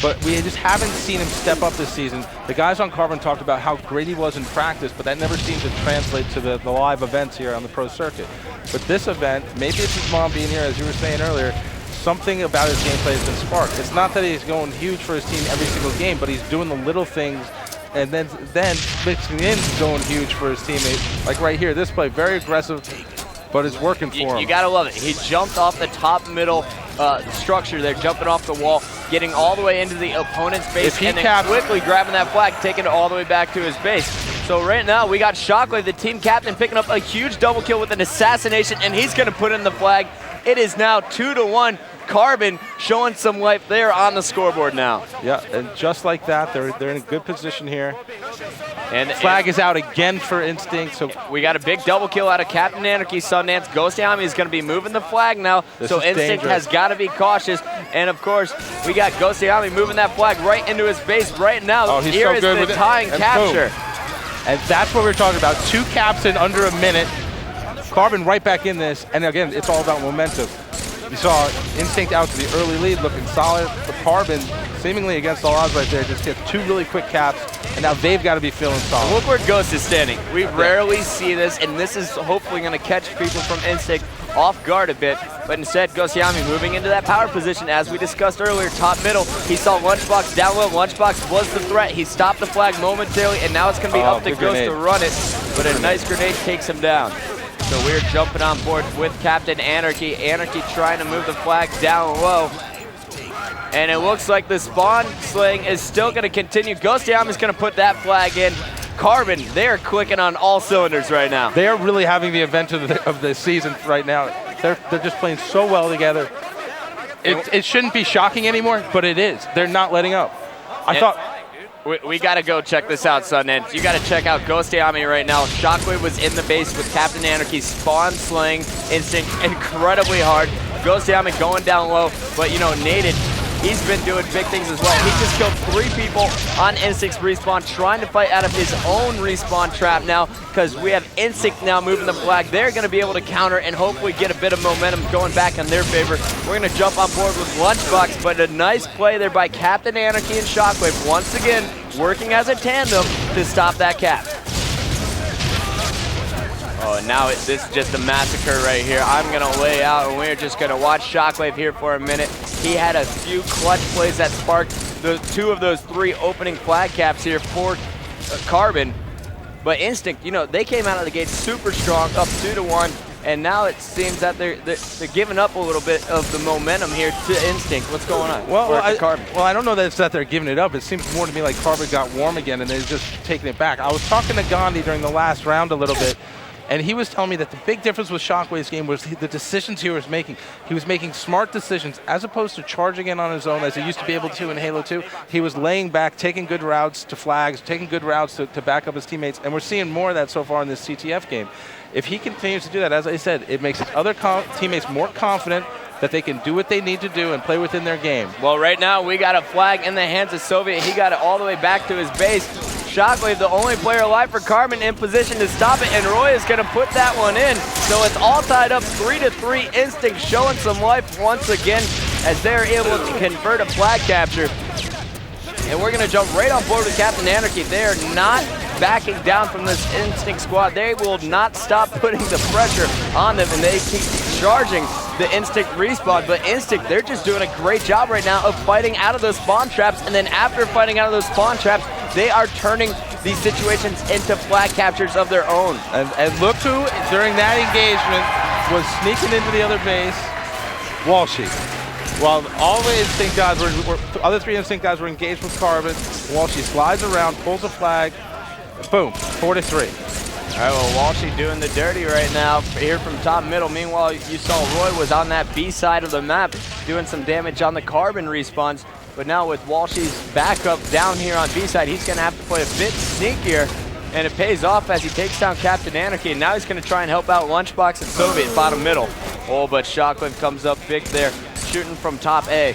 but we just haven't seen him step up this season. The guys on Carbon talked about how great he was in practice, but that never seemed to translate to the live events here on the pro circuit. But this event, maybe it's his mom being here, as you were saying earlier, something about his gameplay has been sparked. It's not that he's going huge for his team every single game, but he's doing the little things and then mixing in going huge for his teammates. Like right here, this play, very aggressive, but it's working for him. You gotta love it. He jumped off the top middle structure there, jumping off the wall, getting all the way into the opponent's base, and then quickly grabbing that flag, taking it all the way back to his base. So right now, we got Shockwave, the team captain, picking up a huge double kill with an assassination, and he's gonna put in the flag. It is now 2-1. Carbon showing some life there on the scoreboard now. Yeah, and just like that, they're in a good position here. And flag is out again for Instinct. So we got a big double kill out of Captain Anarchy. Sundance Ghost Ayami is going to be moving the flag now. So Instinct has got to be cautious. And of course, we got Ghost Ayami moving that flag right into his base right now. Oh, he's Here so is good the with tying it. capture. And that's what we're talking about. 2 caps in under a minute. Carbon right back in this, and again, it's all about momentum. You saw Instinct out to the early lead, looking solid. But Carbon, seemingly against all odds right there, just hit 2 really quick caps, and now they've got to be feeling solid. Look where Ghost is standing. We rarely see this, and this is hopefully going to catch people from Instinct off guard a bit. But instead, Ghostiami moving into that power position, as we discussed earlier, top middle. He saw Lunchbox down low. Lunchbox was the threat. He stopped the flag momentarily, and now it's going to be up to Ghost grenade. to run it. But a nice grenade takes him down. So we're jumping on board with Captain Anarchy. Anarchy trying to move the flag down low. And it looks like the spawn sling is still going to continue. Ghostiami is going to put that flag in. Carbon, they're clicking on all cylinders right now. They are really having the event of the season right now. They're just playing so well together. It shouldn't be shocking anymore, but it is. They're not letting up. I thought... We got to go check this out, Sundance. You got to check out Ghostiami right now. Shockwave was in the base with Captain Anarchy, spawn slaying Instinct incredibly hard. Ghostiami going down low, but you know, Naded, he's been doing big things as well. He just killed 3 people on Instinct's respawn, trying to fight out of his own respawn trap now, because we have Instinct now moving the flag. They're going to be able to counter and hopefully get a bit of momentum going back in their favor. We're going to jump on board with Lunchbox, but a nice play there by Captain Anarchy and Shockwave, once again working as a tandem to stop that cap. Oh, and now this is just a massacre right here. I'm going to lay out, and we're just going to watch Shockwave here for a minute. He had a few clutch plays that sparked the 2 of those 3 opening flag caps here for Carbon. But Instinct, you know, they came out of the gate super strong, up 2-1, and now it seems that they're giving up a little bit of the momentum here to Instinct. What's going on? Well, I don't know that it's that they're giving it up. It seems more to me like Carbon got warm again, and they're just taking it back. I was talking to Gandhi during the last round a little bit, and he was telling me that the big difference with Shockwave's game was the decisions he was making. He was making smart decisions as opposed to charging in on his own as he used to be able to in Halo 2. He was laying back, taking good routes to flags, taking good routes to back up his teammates, and we're seeing more of that so far in this CTF game. If he continues to do that, as I said, it makes his other teammates more confident that they can do what they need to do and play within their game. Well, right now we got a flag in the hands of Soviet. He got it all the way back to his base. Shockwave, the only player alive for Carbon, in position to stop it, and Roy is going to put that one in. So it's all tied up 3-3. Instinct showing some life once again as they're able to convert a flag capture. And we're going to jump right on board with Captain Anarchy. They are not backing down from this Instinct squad. They will not stop putting the pressure on them, and they keep charging the Instinct respawn. But Instinct, they're just doing a great job right now of fighting out of those spawn traps, and then after fighting out of those spawn traps, they are turning these situations into flag captures of their own. And look who, during that engagement, was sneaking into the other base, Walshy. While all the Instinct guys other 3 Instinct guys were engaged with Carbon, Walshy slides around, pulls a flag, boom, 4-3. All right, well, Walshy doing the dirty right now here from top middle. Meanwhile, you saw Roy was on that B side of the map doing some damage on the Carbon respawns. But now with Walshy's backup down here on B side, he's going to have to play a bit sneakier, and it pays off as he takes down Captain Anarchy. And now he's going to try and help out Lunchbox and Soviet bottom middle. Oh, but Shockwave comes up big there, shooting from top A.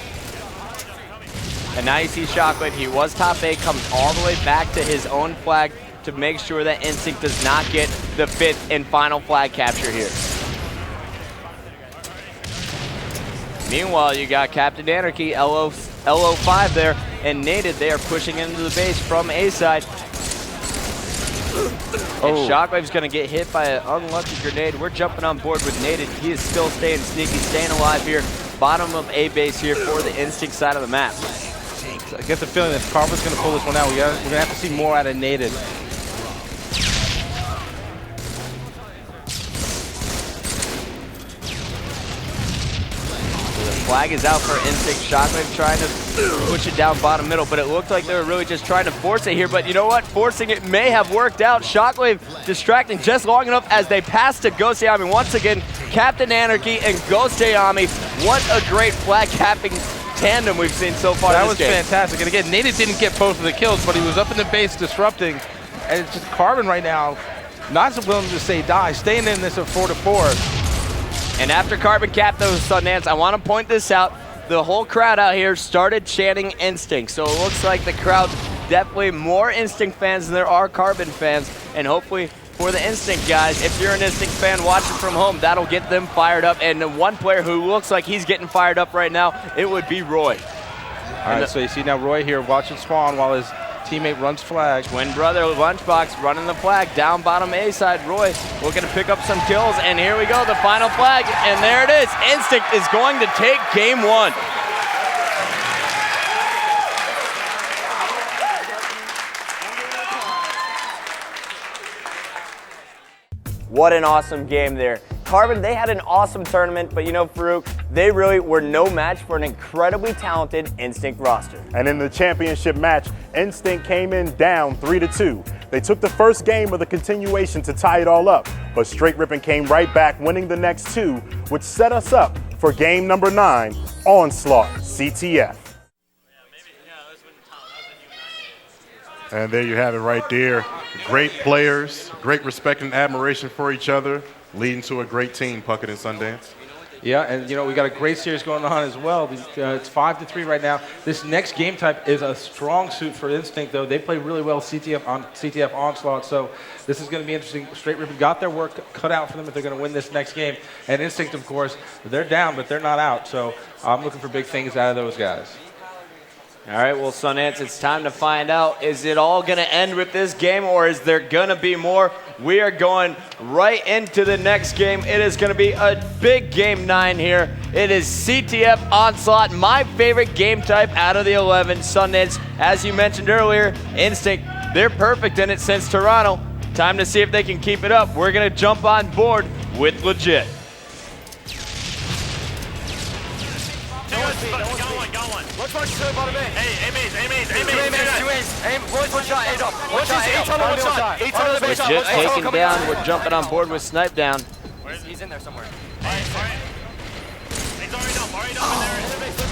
And now you see Shockwave, he was top A, comes all the way back to his own flag to make sure that Instinct does not get the 5th and final flag capture here. Meanwhile, you got Captain Anarchy, LO5 there, and Naded, they are pushing into the base from A side. And Shockwave's going to get hit by an unlucky grenade. We're jumping on board with Naded. He is still staying sneaky, staying alive here. Bottom of A base here for the Instinct side of the map. I get the feeling that Carbon's going to pull this one out. We're going to have to see more out of Naded. Flag is out for Instinct. Shockwave trying to push it down bottom middle, but it looked like they were really just trying to force it here. But you know what? Forcing it may have worked out. Shockwave distracting just long enough as they pass to Ghostiami. Once again, Captain Anarchy and Ghostiami. What a great flag capping tandem we've seen so far in this game. That was fantastic. And again, Naded didn't get both of the kills, but he was up in the base disrupting. And it's just Carbon right now, not so willing to say die, staying in this at 4-4. And after Carbon capped those Sundance, I want to point this out. The whole crowd out here started chanting Instinct. So it looks like the crowd definitely more Instinct fans than there are Carbon fans, and hopefully for the Instinct guys, if you're an Instinct fan watching from home, that'll get them fired up. And the one player who looks like he's getting fired up right now, it would be Roy. All right, so you see now Roy here watching Spawn while his teammate runs flag. Twin brother Lunchbox running the flag down bottom A side. Roy looking to pick up some kills, and here we go, the final flag, and there it is. Instinct is going to take game 1. What an awesome game there. Carbon, they had an awesome tournament, but you know, Farouk, they really were no match for an incredibly talented Instinct roster. And in the championship match, Instinct came in down 3-2. They took the first game of the continuation to tie it all up, but Straight Rippin' came right back, winning the next 2, which set us up for game number 9, Onslaught CTF. And there you have it right there. Great players, great respect and admiration for each other, leading to a great team, Puckett and Sundance. Yeah, and you know, we got a great series going on as well. It's 5-3 right now. This next game type is a strong suit for Instinct, though. They play really well CTF Onslaught, so this is going to be interesting. Straight Rippin' got their work cut out for them if they're going to win this next game. And Instinct, of course, they're down, but they're not out, so I'm looking for big things out of those guys. All right, well, Sundance, it's time to find out. Is it all going to end with this game, or is there going to be more? We are going right into the next game. It is going to be a big game 9 here. It is CTF Onslaught, my favorite game type out of the 11. Sundance, as you mentioned earlier, Instinct, they're perfect in it since Toronto. Time to see if they can keep it up. We're going to jump on board with Legit. Let's march to the bottom A. Hey, aim, Roy's one shot, A up. One shot, A tunnel. Legit taken down. We're jumping on board with Snipe down. He's in there somewhere.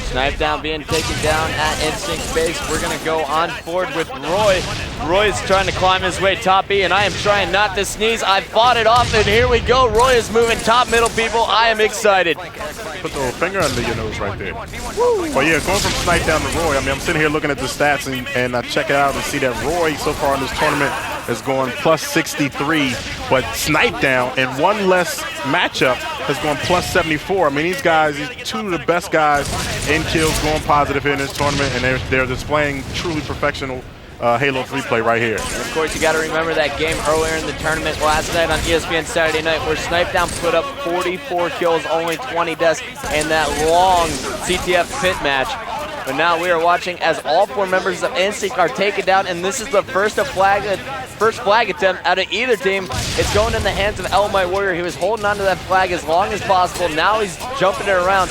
Snipe down being taken down at Instinct base. We're going to go on board with Roy. Roy's trying to climb his way top E, and I am trying not to sneeze. I fought it off, and here we go. Roy is moving top middle, people. I am excited. Put the little finger under your nose right there. But yeah, going from Snipe down to Roy, I mean, I'm sitting here looking at the stats, and I check it out and see that Roy so far in this tournament is going plus 63, but Snipe down and one less matchup has gone plus 74. I mean, these guys, two of the best guys in kills going positive in this tournament, and they're displaying truly professional Halo 3 play right here. And of course, you got to remember that game earlier in the tournament last night on ESPN Saturday Night where Snipe Down put up 44 kills, only 20 deaths, in that long CTF pit match. But now we are watching as all 4 members of Instinct are taken down, and this is the first flag attempt out of either team. It's going in the hands of Elmite Warrior. He was holding onto that flag as long as possible. Now he's jumping it around,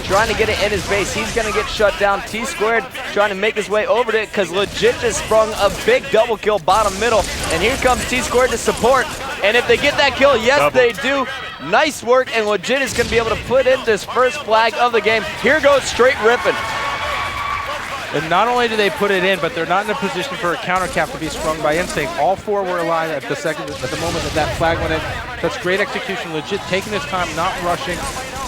trying to get it in his base. He's going to get shut down. T-Squared trying to make his way over to it because Legit just sprung a big double kill bottom middle. And here comes T-Squared to support. And if they get that kill, yes, they do. Nice work, and Legit is going to be able to put in this first flag of the game. Here goes Straight Rippin'. And not only do they put it in, but they're not in a position for a counter cap to be sprung by Instinct. All 4 were alive at the moment that flag went in. That's great execution. Legit taking his time, not rushing.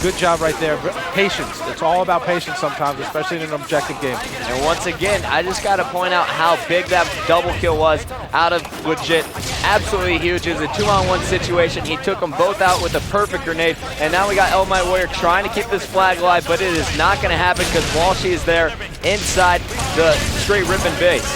Good job right there. Patience. It's all about patience sometimes, especially in an objective game. And once again, I just got to point out how big that double kill was out of Legit. Absolutely huge. It was a 2-on-1 situation. He took them both out with a perfect grenade. And now we got Elmite Warrior trying to keep this flag alive, but it is not going to happen because Walshy is there inside the Straight Rippin' base.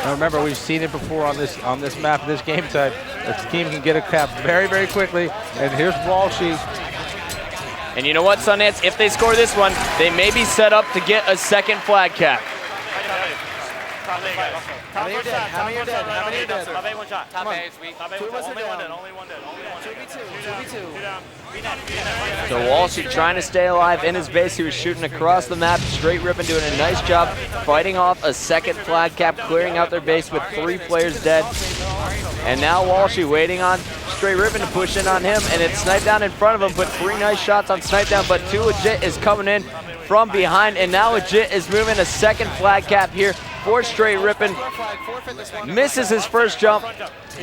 Now remember, we've seen it before on this map, this game type. The team can get a cap very, very quickly. And here's Walshy. And you know what, Sundance? If they score this one, they may be set up to get a second flag cap. How many are dead? How many are dead? How many are dead? Top A, one shot. Top A is weak. Two of us are down. Only one dead. 2v2. So Walshy trying to stay alive in his base. He was shooting across the map. Straight Rippin' doing a nice job fighting off a second flag cap, clearing out their base with 3 players dead. And now Walshy waiting on Straight Rippin' to push in on him, and it's Snipe Down in front of him, but 3 nice shots on Snipe Down, but 2 Legit is coming in from behind, and now Legit is moving a second flag cap here for Straight Rippin'. Misses his first jump,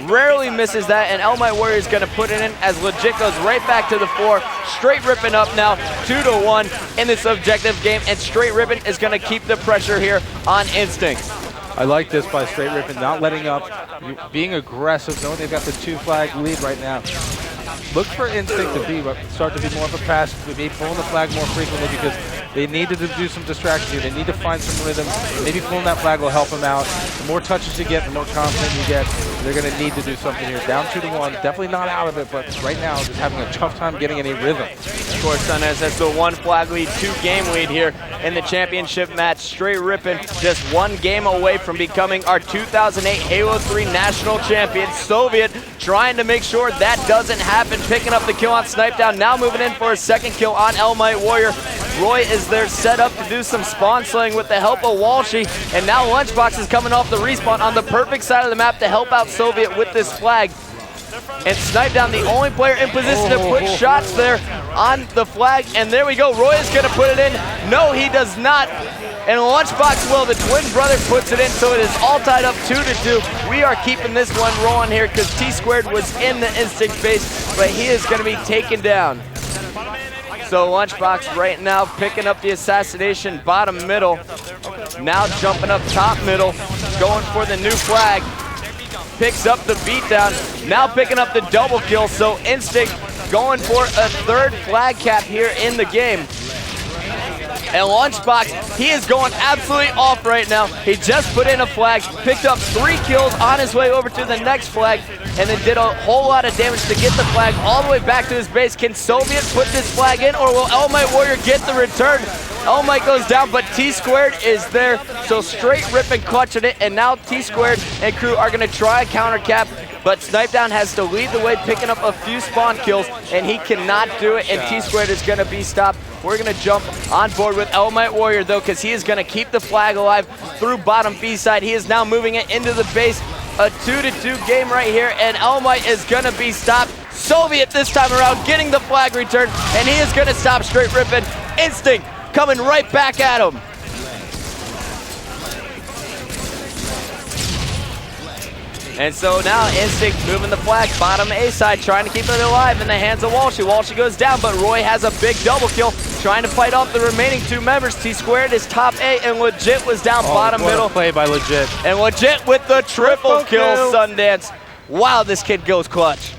rarely misses that, and Elmite Warrior is going to put it in as Legit goes right back to the floor. Straight Rippin' up now, 2-1 in this objective game, and Straight Rippin' is going to keep the pressure here on Instinct. I like this by Straight Rippin', not letting up, being aggressive, knowing they've got the 2-flag lead right now. Look for Instinct to start to be more of a pass, to be pulling the flag more frequently because they need to do some distraction here. They need to find some rhythm. Maybe pulling that flag will help them out. The more touches you get, the more confident you get. They're going to need to do something here. Down 2-1, definitely not out of it, but right now just having a tough time getting any rhythm. Of course, Sunez has the 1 flag lead, 2 game lead here in the championship match. Straight Rippin' just 1 game away from becoming our 2008 Halo 3 national champion. Soviet trying to make sure that doesn't happen, picking up the kill on Snipe Down, now moving in for a second kill on Elmite Warrior. Roy is there set up to do some spawn slaying with the help of Walshy, and now Lunchbox is coming off the respawn on the perfect side of the map to help out Soviet with this flag. And Snipe Down, the only player in position to put shots there on the flag, and there we go. Roy is going to put it in. No, he does not. And Lunchbox will. The twin brother puts it in, so it is all tied up 2-2. We are keeping this one rolling here because T-Squared was in the Instinct base, but he is going to be taken down. So Lunchbox right now picking up the assassination bottom middle. Now jumping up top middle, going for the new flag. Picks up the beatdown, now picking up the double kill, so Instinct going for a 3rd flag cap here in the game. And Lunchbox, he is going absolutely off right now. He just put in a flag, picked up 3 kills on his way over to the next flag, and then did a whole lot of damage to get the flag all the way back to his base. Can Soviet put this flag in, or will Elmite Warrior get the return? Elmite goes down, but T-Squared is there, so Straight Rippin' clutching it, and now T-Squared and crew are going to try a counter cap, but Snipe Down has to lead the way, picking up a few spawn kills, and he cannot do it, and T-Squared is going to be stopped. We're going to jump on board with Elmite Warrior, though, because he is going to keep the flag alive through bottom B side. He is now moving it into the base. A 2-2 game right here, and Elmite is going to be stopped. Soviet this time around getting the flag return, and he is going to stop Straight Rippin'. Instinct coming right back at him. And so now Instinct moving the flag, bottom A side, trying to keep it alive in the hands of Walshy. Walshy goes down, but Roy has a big double kill, trying to fight off the remaining 2 members. T-Squared is top A, and Legit was down bottom middle. What a play by Legit. And Legit with the triple kill, Sundance. Wow, this kid goes clutch.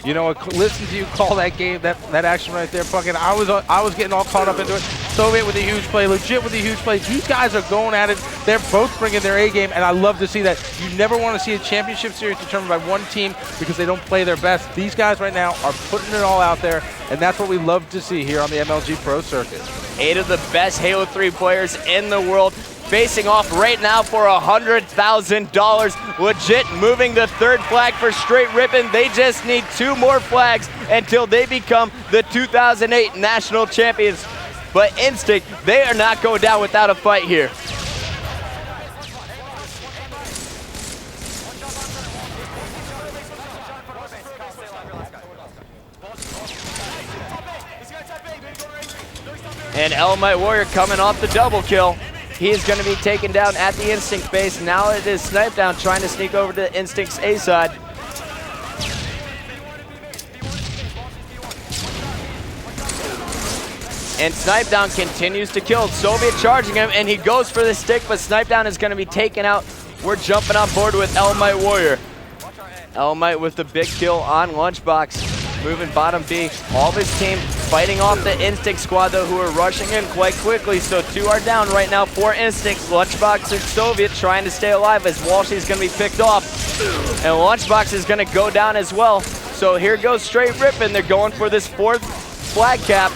You know what? Listen to you call that game, that action right there, fucking. I was getting all caught up into it. Soviet with a huge play, Legit with a huge play. These guys are going at it. They're both bringing their A game, and I love to see that. You never want to see a championship series determined by one team because they don't play their best. These guys right now are putting it all out there, and that's what we love to see here on the MLG Pro Circuit. 8 of the best Halo 3 players in the world facing off right now for $100,000. Legit moving the 3rd flag for Straight Rippin'. They just need 2 more flags until they become the 2008 national champions. But Instinct, they are not going down without a fight here. And Elmite Warrior coming off the double kill. He is going to be taken down at the Instinct base. Now it is Snipe Down trying to sneak over to Instinct's A side. And Snipe Down continues to kill. Soviet charging him, and he goes for the stick, but Snipe Down is going to be taken out. We're jumping on board with Elmite Warrior. Elmite with the big kill on Lunchbox. Moving bottom B. All of his team fighting off the Instinct squad, though, who are rushing in quite quickly. So 2 are down right now for Instinct. Lunchbox and Soviet trying to stay alive as Walshy is going to be picked off. And Lunchbox is going to go down as well. So here goes Straight Rippin'. They're going for this 4th flag cap.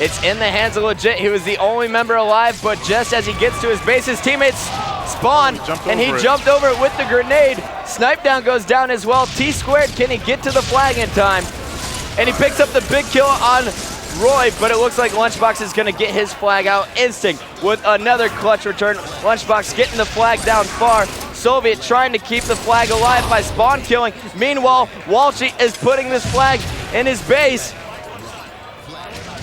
It's in the hands of Legit. He was the only member alive, but just as he gets to his base, his teammates spawn, and he jumped over it with the grenade. Snipe Down goes down as well. T-Squared, can he get to the flag in time? And he picks up the big kill on Roy, but it looks like Lunchbox is going to get his flag out. Instinct with another clutch return. Lunchbox getting the flag down far. Soviet trying to keep the flag alive by spawn killing. Meanwhile, Walshy is putting this flag in his base.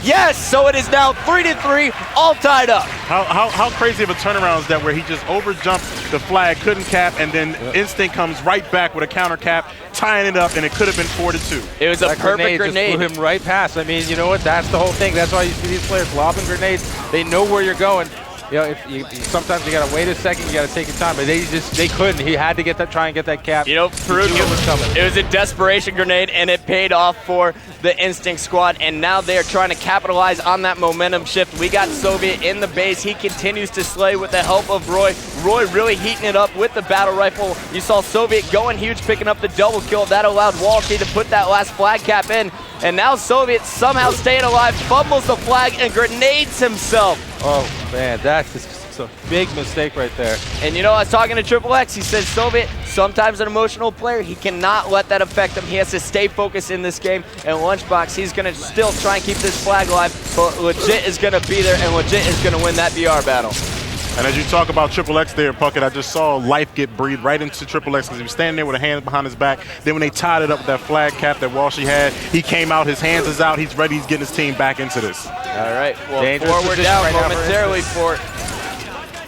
Yes, so it is now 3-3, all tied up. How crazy of a turnaround is that where he just overjumped the flag, couldn't cap, and then Instinct comes right back with a counter cap, tying it up, and it could have been 4-2. It was a That perfect grenade. just flew him right past. I mean, you know what? That's the whole thing. That's why you see these players lobbing grenades. They know where you're going. You know, sometimes you gotta wait a second, you gotta take your time, but they couldn't. He had to try and get that cap. You know, Farouk, it was a desperation grenade, and it paid off for the Instinct squad, and now they're trying to capitalize on that momentum shift. We got Soviet in the base. He continues to slay with the help of Roy. Roy really heating it up with the battle rifle. You saw Soviet going huge, picking up the double kill. That allowed Walshy to put that last flag cap in, and now Soviet somehow staying alive, fumbles the flag, and grenades himself. Oh, man, that's just a big mistake right there. And you know, I was talking to Triple X, he said Soviet, sometimes an emotional player, he cannot let that affect him. He has to stay focused in this game. And Lunchbox, he's going to still try and keep this flag alive, but Legit is going to be there, and Legit is going to win that BR battle. And as you talk about Triple X there, Puckett, I just saw life get breathed right into Triple X because he was standing there with a hand behind his back. Then when they tied it up with that flag cap that Walshy had, he came out, his hands is out, he's ready, he's getting his team back into this. All right, well, Dangerous forward position down right now momentarily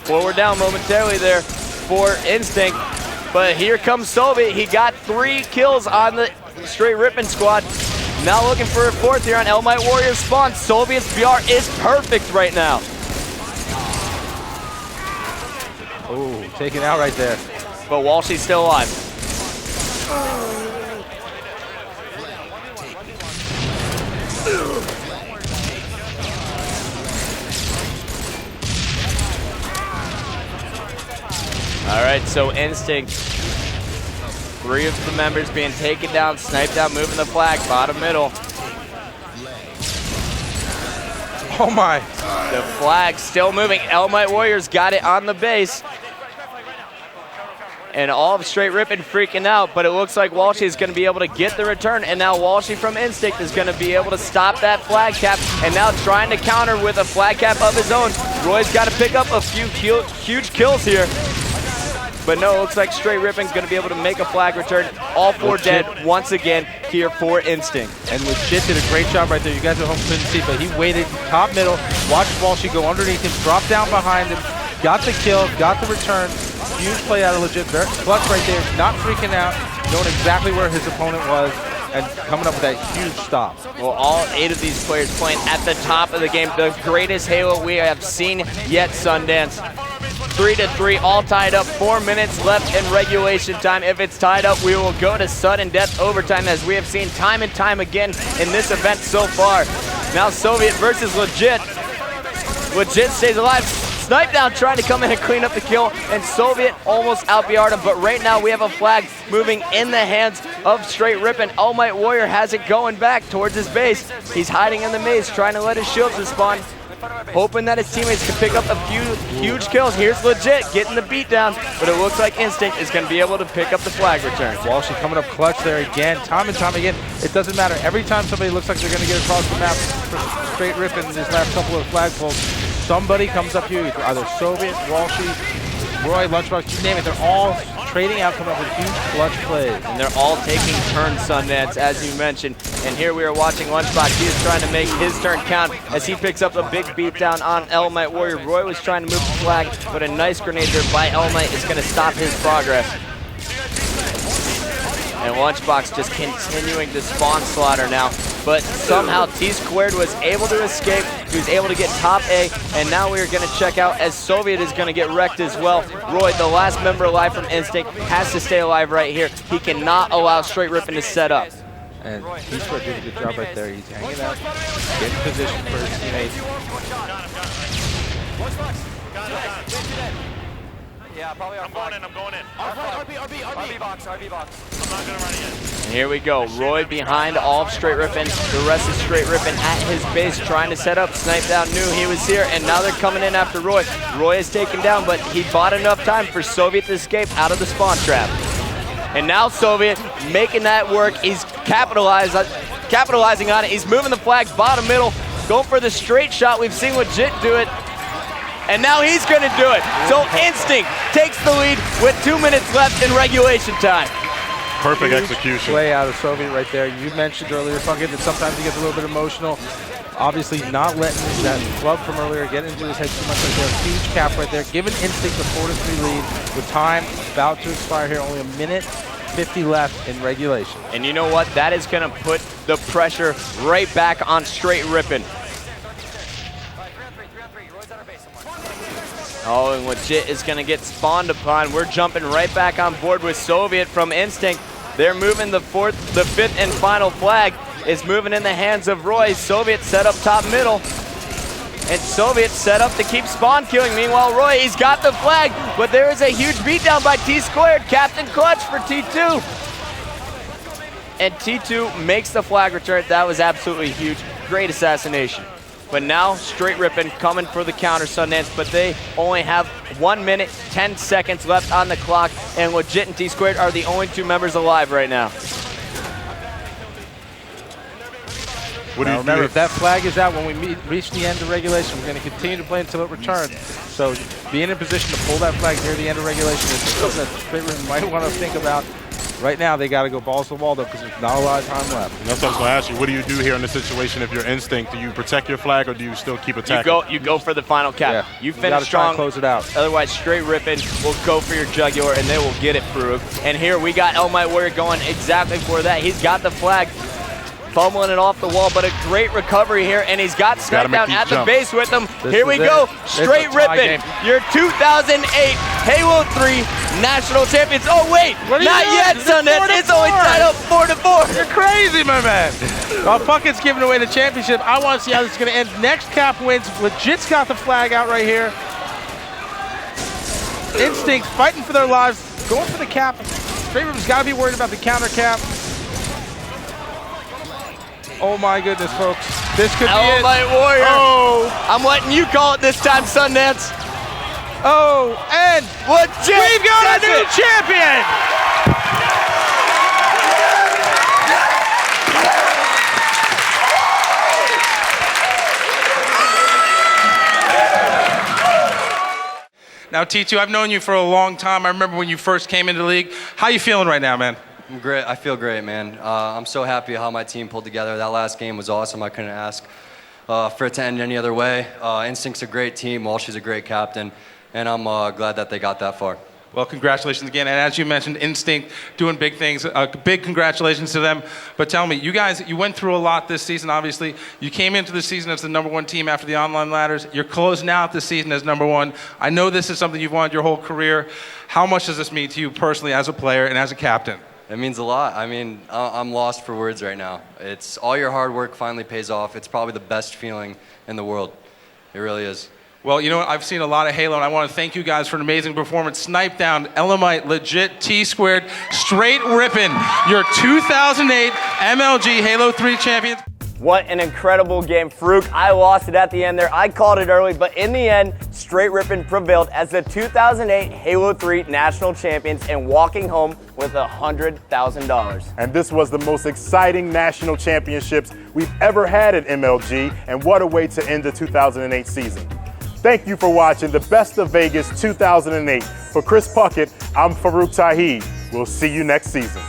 forward down momentarily there for Instinct. But here comes Soviet. He got 3 kills on the Straight Rippin' squad. Now looking for a 4th here on El Might Warriors spawn. Soviet's BR is perfect right now. Oh, taken out right there. But Walshy's still alive. All right, so Instinct, 3 of the members being taken down, sniped out, moving the flag, bottom middle. Oh my. The flag still moving. El Might Warriors got it on the base. And all of Straight Rippin' freaking out, but it looks like Walshy is going to be able to get the return, and now Walshy from Instinct is going to be able to stop that flag cap, and now trying to counter with a flag cap of his own. Roy's got to pick up a few huge kills here. But no, it looks like Straight Rippin's going to be able to make a flag return. All 4 dead once again here for Instinct. And Legit did a great job right there. You guys at home couldn't see, but he waited top middle, watched Walshy go underneath him, drop down behind him, got the kill, got the return. Huge play out of Legit. Very clutch right there, not freaking out, knowing exactly where his opponent was, and coming up with that huge stop. Well, all 8 of these players playing at the top of the game. The greatest Halo we have seen yet, Sundance. 3-3, all tied up. 4 minutes left in regulation time. If it's tied up, we will go to sudden death overtime, as we have seen time and time again in this event so far. Now Soviet versus Legit. Legit stays alive. Snipe down, trying to come in and clean up the kill, and Soviet almost out-BR'd him, but right now we have a flag moving in the hands of Straight Rippin'. All Might Warrior has it going back towards his base. He's hiding in the maze, trying to let his shields respawn, hoping that his teammates can pick up a few huge kills. Here's Legit getting the beat down, but it looks like Instinct is going to be able to pick up the flag return. Walshy coming up clutch there again, time and time again. It doesn't matter. Every time somebody looks like they're going to get across the map for Straight Rippin' in this last couple of flag pulls, somebody comes up here, either Soviet, Walshy, Roy, Lunchbox, you name it. They're all trading out, coming up with huge clutch plays. And they're all taking turns, Sundance, as you mentioned. And here we are watching Lunchbox. He is trying to make his turn count as he picks up a big beatdown on El Might Warrior. Roy was trying to move the flag, but a nice grenade there by El Might is going to stop his progress. And Lunchbox just continuing to spawn slaughter now. But somehow T-Squared was able to escape. He was able to get top A, and now we are going to check out as Soviet is going to get wrecked as well. Roy, the last member alive from Instinct, has to stay alive right here. He cannot allow Straight Rippin' to set up. And T-Squared did a good job right there. He's hanging out, getting position for his teammates. Yeah, probably I'm going in. RB box. I'm not gonna run again. And here we go. Roy behind all of Straight Rippin'. The rest is Straight Rippin' at his base trying to set up. Sniped out, knew he was here, and now they're coming in after Roy. Roy is taken down, but he bought enough time for Soviet to escape out of the spawn trap. And now Soviet making that work. He's capitalizing on it. He's moving the flag bottom middle, going for the straight shot. We've seen Legit do it. And now he's going to do it. So Instinct takes the lead with 2 minutes left in regulation time. Perfect execution. Play out of Soviet right there. You mentioned earlier, Funky, that sometimes he gets a little bit emotional. Obviously not letting that club from earlier get into his head too much right there. Huge cap right there. Giving Instinct the 4-3 lead with time about to expire here. Only a minute 50 left in regulation. And you know what? That is going to put the pressure right back on Straight Rippin'. Oh, and Legit is going to get spawned upon. We're jumping right back on board with Soviet from Instinct. They're moving the fifth and final flag is moving in the hands of Roy. Soviet set up top middle. And Soviet set up to keep spawn killing. Meanwhile, Roy, he's got the flag, but there is a huge beatdown by T-Squared. Captain Clutch for T2. And T2 makes the flag return. That was absolutely huge. Great assassination. But now, Straight Rippin' coming for the counter, Sundance, but they only have 1 minute, 10 seconds left on the clock, and Legit and T-Squared are the only two members alive right now. What do you remember, do? if that flag is out when we reach the end of regulation, we're going to continue to play until it returns. So being in position to pull that flag near the end of regulation is something that Straight Rippin' might want to think about. Right now, they got to go balls to the wall, though, because there's not a lot of time left. And that's what I was going to ask you. What do you do here in this situation if you're Instinct? Do you protect your flag or do you still keep attacking? You go for the final cap. Yeah. You finish try strong. and close it out. Otherwise, Straight Rippin' will go for your jugular, and they will get it, Farouk. And here we got El Might Warrior going exactly for that. He's got the flag, fumbling it off the wall, but a great recovery here, and he's got Smackdown at the base with him. Here we go, Straight Rippin', your 2008 Halo 3 National Champions. Oh wait, not yet, Sundance. It's only tied up 4-4. You're crazy, my man. Well, Puckett's giving away the championship. I want to see how this is going to end. Next cap wins. Legit's got the flag out right here. Instinct fighting for their lives, going for the cap. Straight Rippin's got to be worried about the counter cap. Oh my goodness, folks. This could be it. Might Warrior. Oh. I'm letting you call it this time, Sundance. Oh, and Legit. We've got a new champion. Now, T2, I've known you for a long time. I remember when you first came into the league. How you feeling right now, man? I'm great. I feel great, man. I'm so happy how my team pulled together. That last game was awesome. I couldn't ask for it to end any other way. Instinct's a great team. Walsh is a great captain, and I'm glad that they got that far. Well, congratulations again. And as you mentioned, Instinct doing big things. Big congratulations to them. But tell me, you guys, you went through a lot this season, obviously. You came into the season as the #1 team after the online ladders. You're closing out the season as #1. I know this is something you've wanted your whole career. How much does this mean to you personally as a player and as a captain? It means a lot. I mean, I'm lost for words right now. It's all your hard work finally pays off. It's probably the best feeling in the world. It really is. Well, you know what? I've seen a lot of Halo, and I want to thank you guys for an amazing performance. Snipe Down, Elamite, Legit, T-Squared, Straight Rippin', your 2008 MLG Halo 3 champions. What an incredible game, Farouk. I lost it at the end there. I called it early, but in the end, Straight Rippin' prevailed as the 2008 Halo 3 National Champions and walking home with $100,000. And this was the most exciting national championships we've ever had at MLG, and what a way to end the 2008 season. Thank you for watching the Best of Vegas 2008. For Chris Puckett, I'm Farouk Tahid. We'll see you next season.